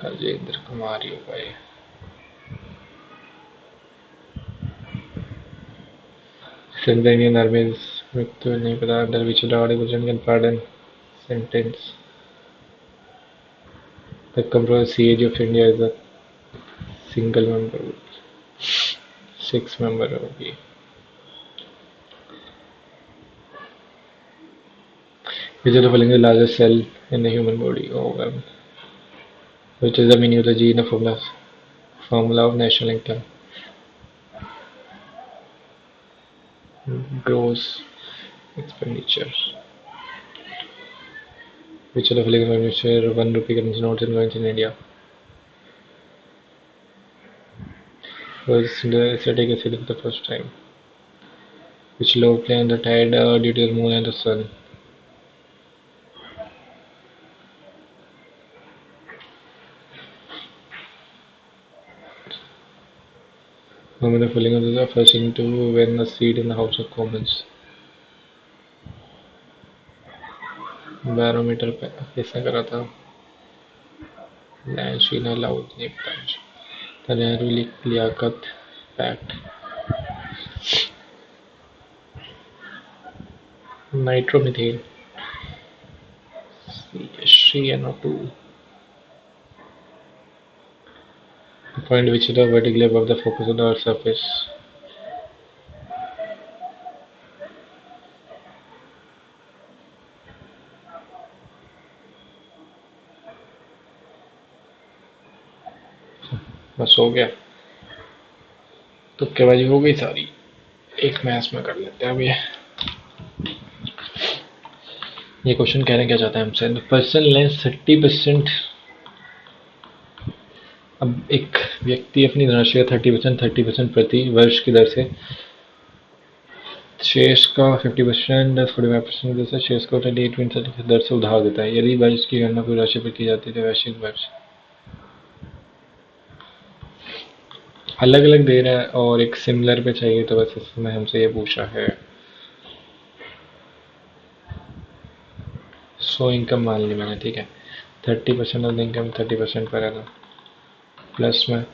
Kajendra Kumar होगा ये. Since the Indian Army is मृत्यु नहीं पता. Under which of the article can pardon sentence? The compromise CAG of India is a single member. 6 member होगी. which is the following is the largest cell in the human body? Oh well. Which is the meaning of the G in the formula of national income? Gross expenditure. Which of the following manufacture 1 rupee currency notes and coins in India? Was the aesthetic acid for the first time? Which low planet retired due to the moon and the sun? Whom the following was the first to win a seat in the House of Commons? Barometer पे किसने करा था? शीना लाउद ने तनहरी Liaquat pact nitromethane CnO2. The point which is vertically above the focus of the Earth's surface. बस हो गया, तुक्केबाजी हो गई सारी। एक मैच में कर लेते हैं अब ये क्वेश्चन कहना क्या चाहता है हमसे? Person lens 30%। अब एक व्यक्ति अपनी धनराशि का 30% प्रति वर्ष की दर से शेष का 50% 45% दर से शेष को 28% की दर से उधार देता है। यदि वर्ष की गणना पूरी राशि पर की जाती है तो वैश्विक वर्ष अलग अलग दे रहा है और एक सिमिलर पे चाहिए, तो बस इसमें हमसे ये पूछा है। सो इनकम मान ली मैंने, ठीक है। 30% ऑफ द इनकम 30% पर है, प्लस में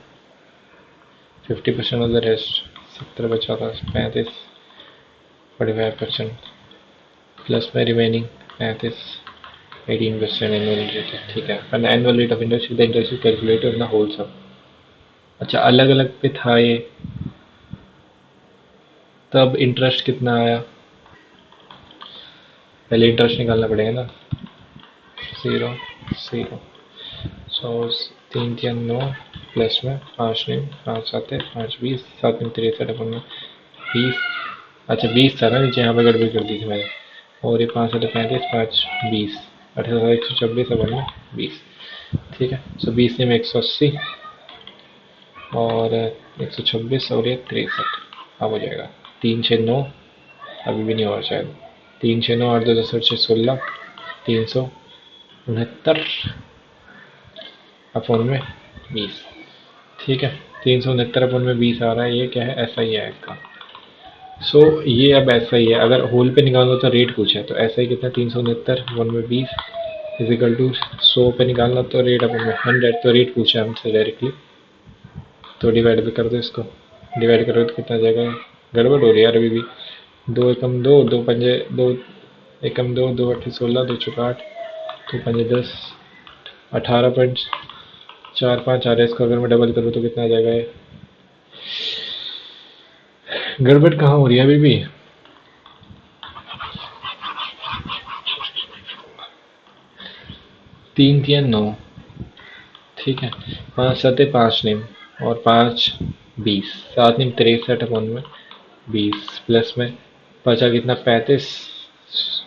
50% ऑफ द रेस्ट 70 बचा था 35 45%, प्लस में रिमेनिंग 35 18% एनुअल रेट, ठीक है। Annual rate of interest the interest is calculated in the whole sum. अच्छा, अलग अलग पे था ये, तब इंटरेस्ट कितना आया? पहले इंटरेस्ट निकालना पड़ेगा ना। 0 0 सौ 3 3 9 प्लस में 5 9 5 7 5 20 7 में 63 अपन में 20। अच्छा 20 था ना नीचे, यहाँ पे गड़बड़ी कर दी थी मैंने। और ये 5 7 35 5 20 18 126 अपन में 20, ठीक है। सो 20 में 180 और 126 और ये 63, अब हो जाएगा 3 6 9। अभी भी नहीं हुआ शायद। 3 6 9 8 2 10 6 16 369 अपन में 20, ठीक है। 369 अपन में 20 आ रहा है। ये क्या है? ऐसा ही है इसका। सो ये अब ऐसा ही है। अगर होल पे निकालो तो रेट पूछा है, तो ऐसा ही कितना 369 वन में 20 इजिकल टू 100 पे निकालना तो रेट अपन में 100, तो रेट पूछा है हमसे डायरेक्टली, तो डिवाइड भी कर दो इसको। डिवाइड करो तो कितना जाएगा? गड़बड़ हो रही है यार अभी भी। 2 एकम 2 2 पंजे 2 एकम 2 2 अट्ठे 16 2 चौका 8 2 पंजे 10 18.45 आ रहा है। इसको अगर मैं डबल करूँ तो कितना आ जाएगा? ये गड़बड़ कहाँ हो रही है अभी भी? तीन तीन 9, ठीक है। 5 7 5 नेम और 5 20 7 नेम 63 अपन में 20 प्लस में बचा कितना? 35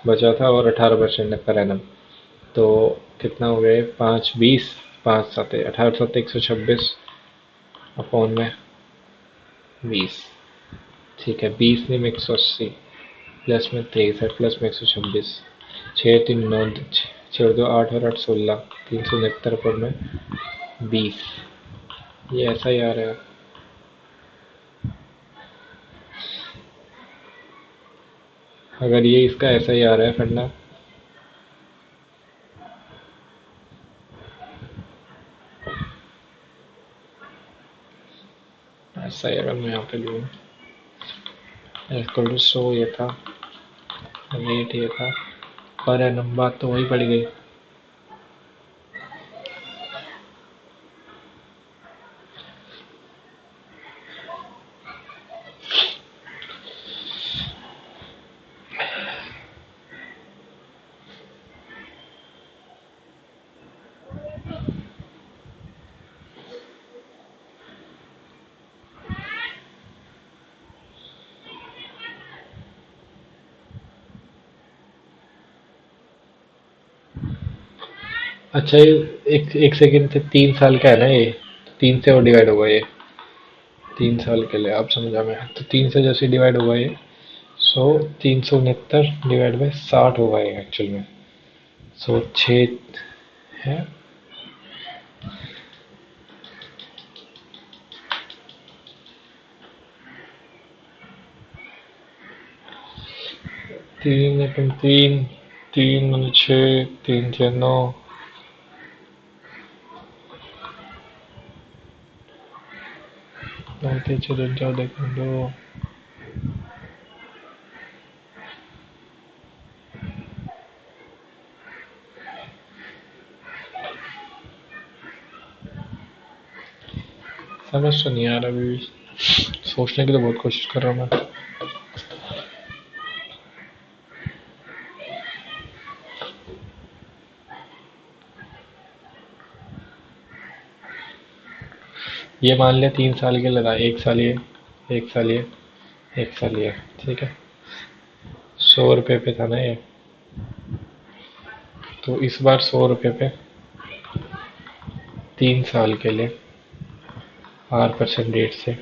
बचा था और 18% पर एनम, तो कितना हो गया? 5 20 5 7 18 7 126 अपॉन में 20, ठीक है। 20 नेम 180 प्लस में 63 प्लस में 126 6 3 9 6 2 8 और 8 16 369 पर में 20। ये ऐसा ही आ रहा है। अगर ये इसका ऐसा ही आ रहा है फंडा, ऐसा ही अगर मैं यहाँ पे लूँ इक्वल टू 100, ये था रेट, ये था पर एनम, बात तो वही पड़ गई। अच्छा ये एक एक सेकंड से 3 साल का है ना ये, तो 3 से और डिवाइड होगा ये, 3 साल के लिए आप समझा मैं, तो 3 से जैसे डिवाइड होगा ये, सो 369 डिवाइड बाई 60 होगा ये एक्चुअल में, सो 6 है। 3 3 3 6 3 6 9, 9 3 6 2 4 2 समझ तो नहीं आ रहा अभी भी, सोचने की तो बहुत कोशिश कर रहा हूँ मैं। ये मान लिया 3 साल के लिए था, 1 साल ये, 1 साल ये, 1 साल ये, ठीक है। 100 रुपये पे था ना ये, तो इस बार 100 रुपये पे 3 साल के लिए 8% रेट से।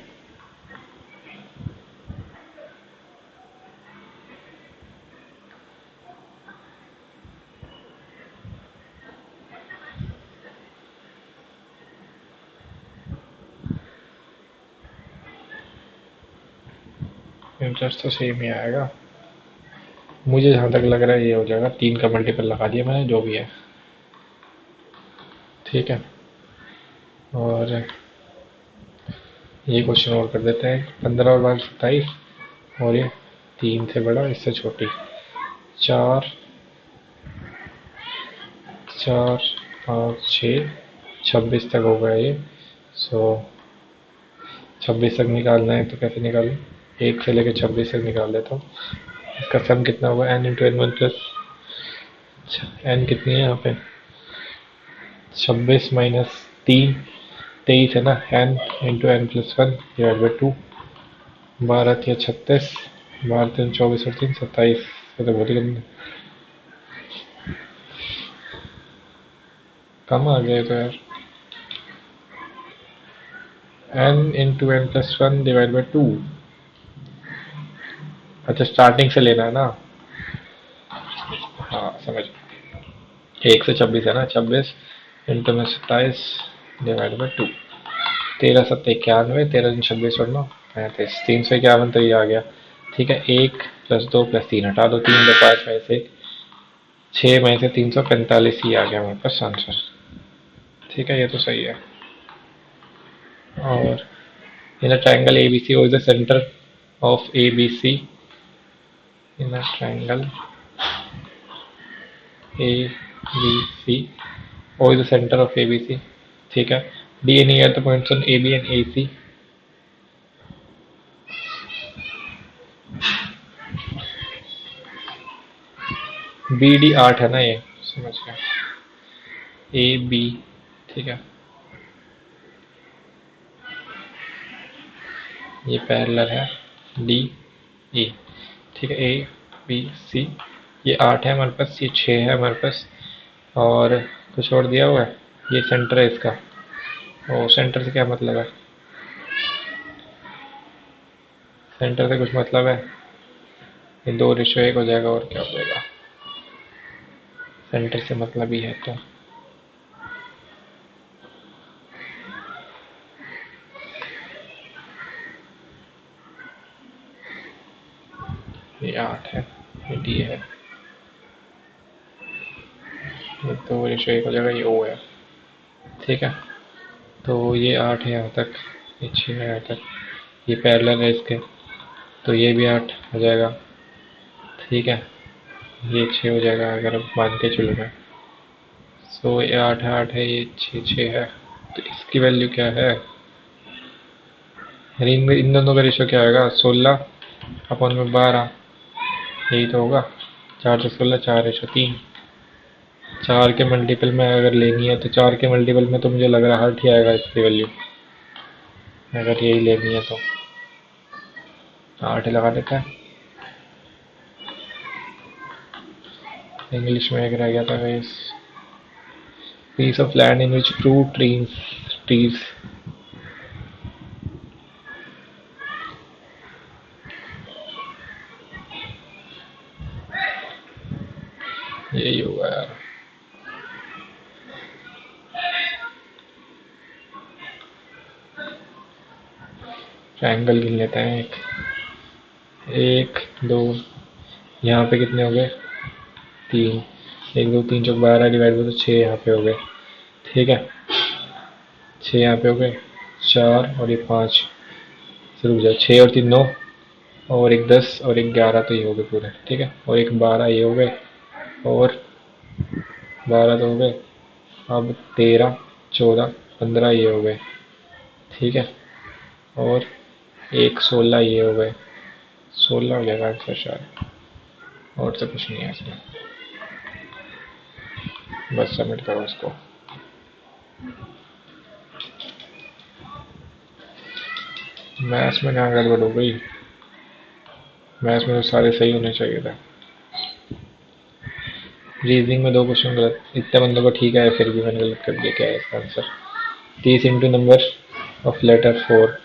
इंटरेस्ट तो सेम ही आएगा, मुझे जहाँ तक लग रहा है ये हो जाएगा, 3 का मल्टीपल लगा दिया मैंने जो भी है, ठीक है। और ये क्वेश्चन और कर देते हैं, 15 और 12 27, और ये 3 से बड़ा इससे छोटी, 4 4 5 6 26 तक होगा ये। सो 26 तक निकालना है तो कैसे निकालूं, 1 से लेकर 26 तक निकाल देता हूँ। इसका सम कितना होगा, n into n one plus, n कितनी है यहाँ पे, 26 - 3 23 है ना, n into n plus 1 divide by 2, 12 × 36, 12 × 3 = 24 और 3 = 27, ये तो बहुत ही कम आ गया तो यार। N into n plus 1 divide by 2, अच्छा स्टार्टिंग से लेना है ना, हाँ समझ, 1 से 26 है ना, 26 में 27 डिवाइड बाई 2, 13 × 7 = 91, 13 × 26 और 9 35, 351 तो ये आ गया, ठीक है। 1 + 2 + 3 हटा दो, 3 × 5 में से 6 में से 345 ही आ गया मेरे पास आंसर, ठीक है, ये तो सही है। और in a triangle ABC, O is the centre of ABC, in a triangle ABC, O is the centre of ABC, ठीक है। D any are the points on AB and AC, BD 8 है ना ये, समझ गया, AB, ठीक है, ये पैरेलल है डी ई, ठीक है, ABC, ये 8 है हमारे पास, ये 6 है हमारे पास, और कुछ और दिया हुआ है, ये सेंटर है इसका, और सेंटर से क्या मतलब है, सेंटर से कुछ मतलब है, ये 2:1 हो जाएगा और क्या हो जाएगा, सेंटर से मतलब ही है तो। ये 8 है, ये डी है, ये 2:1 हो जाएगा, ये ओ है, ठीक है। तो ये 8 है यहाँ तक, ये 6 है यहाँ तक, ये पैरेलल है इसके, तो ये भी 8 हो जाएगा, ठीक है। ये 6 हो जाएगा अगर अब मान के चलो मैं, सो ये 8 है, 8 है, ये 6 6 है, तो इसकी वैल्यू क्या है, यानी इन दोनों का रेशो क्या आएगा, 16/12, यही तो होगा, 4 से 16, 4:3, 4 के मल्टीपल में अगर लेनी है तो 4 के मल्टीपल में तो मुझे लग रहा है 8 ही आएगा इसकी वैल्यू, अगर यही लेनी है तो 8 लगा देता है। इंग्लिश में एक रह गया था guys, piece of land in which fruit trees. यही होगा यार। ट्रायंगल गिन लेते हैं। एक, एक, दो, यहाँ पे कितने हो गए? तीन। एक, दो, तीन, चौक 12 डिवाइड करो तो 6 यहाँ पे हो गए। ठीक है, 6 यहाँ पे हो गए, 4 और ये 5। रुक जाओ, 6 और 3 9, और एक 10 और एक 11, तो ये हो गए पूरे। ठीक है, और एक 12 ये हो गए, और 12 तो हो गए। अब 13, 14, 15 ये हो गए। ठीक है, और एक 16 ये हो गए। 16 हो जाएगा आंसर शायद, और तो कुछ नहीं है इसमें। बस सबमिट करो इसको। मैथ्स में कहाँ गड़बड़ हो गई? मैथ्स में तो सारे सही होने चाहिए थे। रीजनिंग में 2 क्वेश्चन गलत। इतने बंदों को ठीक है, फिर भी मैंने गलत कर दिया। क्या है इसका answer? 30 into number of letter 4।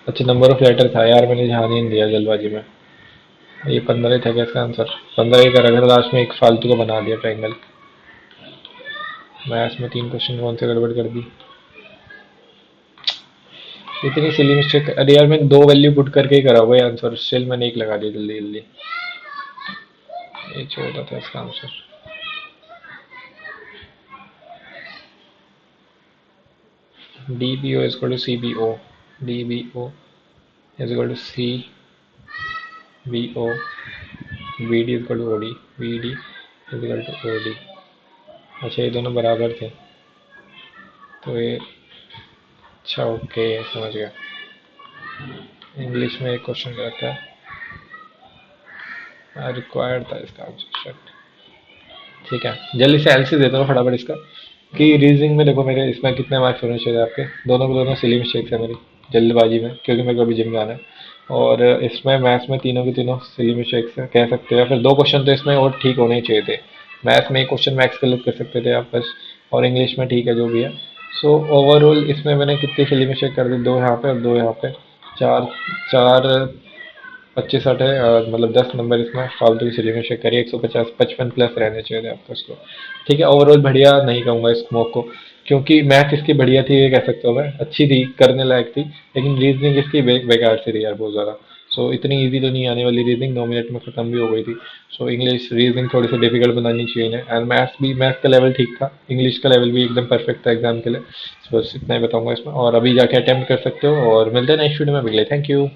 अच्छा, नंबर ऑफ लेटर था यार, मैंने ध्यान ही नहीं दिया जल्दबाजी में। ये 15 था क्या इसका आंसर? 15 ही करा था, लास्ट में एक फालतू को बना दिया ट्रायंगल। मैथ्स में 3 क्वेश्चन कौन से गड़बड़ कर दी? इतनी सिली मिस्टेक। अरे यार, मैंने 2 वैल्यू पुट करके ही करा हुआ है आंसर, स्टिल मैंने एक लगा दिया जल्दी जल्दी। ये 14 था इसका answer. DBO is equal to CBO. DBO is equal to CBO. VD is equal to OD. VD is equal to OD. अच्छा, ये दोनों बराबर थे तो ये, अच्छा ओके समझ गया। इंग्लिश में एक क्वेश्चन रहता है, रिक्वायर्ड था इसका आंसर। ठीक है, जल्दी से एलसी देता हूँ फटाफट इसका। कि रीजनिंग में देखो, मेरे इसमें कितने मार्क्स होने चाहिए आपके? दोनों के दोनों सिली मिस्टेक्स है मेरी, जल्दबाजी में, क्योंकि मेरे को अभी जिम जाना है। और इसमें मैथ्स में तीनों के तीनों सिली मिस्टेक्स कह सकते हो, फिर 2 क्वेश्चन तो इसमें और ठीक होने ही चाहिए थे। मैथ्स में एक क्वेश्चन मैक्स गलत कर सकते थे आप बस, और इंग्लिश में ठीक है जो भी है। सो ओवरऑल इसमें मैंने कितनी सिली मिस्टेक कर दी? 2 यहाँ पे और 2 यहाँ पे। 4, 4, 25 60 है, मतलब 10 नंबर इसमें फालतू की सिली मिस्टेक करिए। 150, 55 प्लस रहने चाहिए थे आपको इसको। ठीक है, ओवरऑल बढ़िया नहीं कहूँगा इस मॉक को, क्योंकि मैथ इसकी बढ़िया थी ये कह सकता हूँ मैं, अच्छी थी, करने लायक थी। लेकिन रीजनिंग इसकी बेकार सी थी यार, बहुत ज़्यादा। सो इतनी इजी तो नहीं आने वाली रीजनिंग, 2 मिनट में ख़त्म भी हो गई थी। सो इंग्लिश रीजनिंग थोड़ी सी डिफिकल्ट बनानी चाहिए इन्हें। एंड मैथ्स भी, मैथ्स का लेवल ठीक था, इंग्लिश का लेवल भी एकदम परफेक्ट था एग्जाम के लिए। बस इतना ही बताऊंगा इसमें, और अभी जाके अटेम्प्ट कर सकते हो, और मिलते हैं नेक्स्ट वीडियो में। अगले, थैंक यू।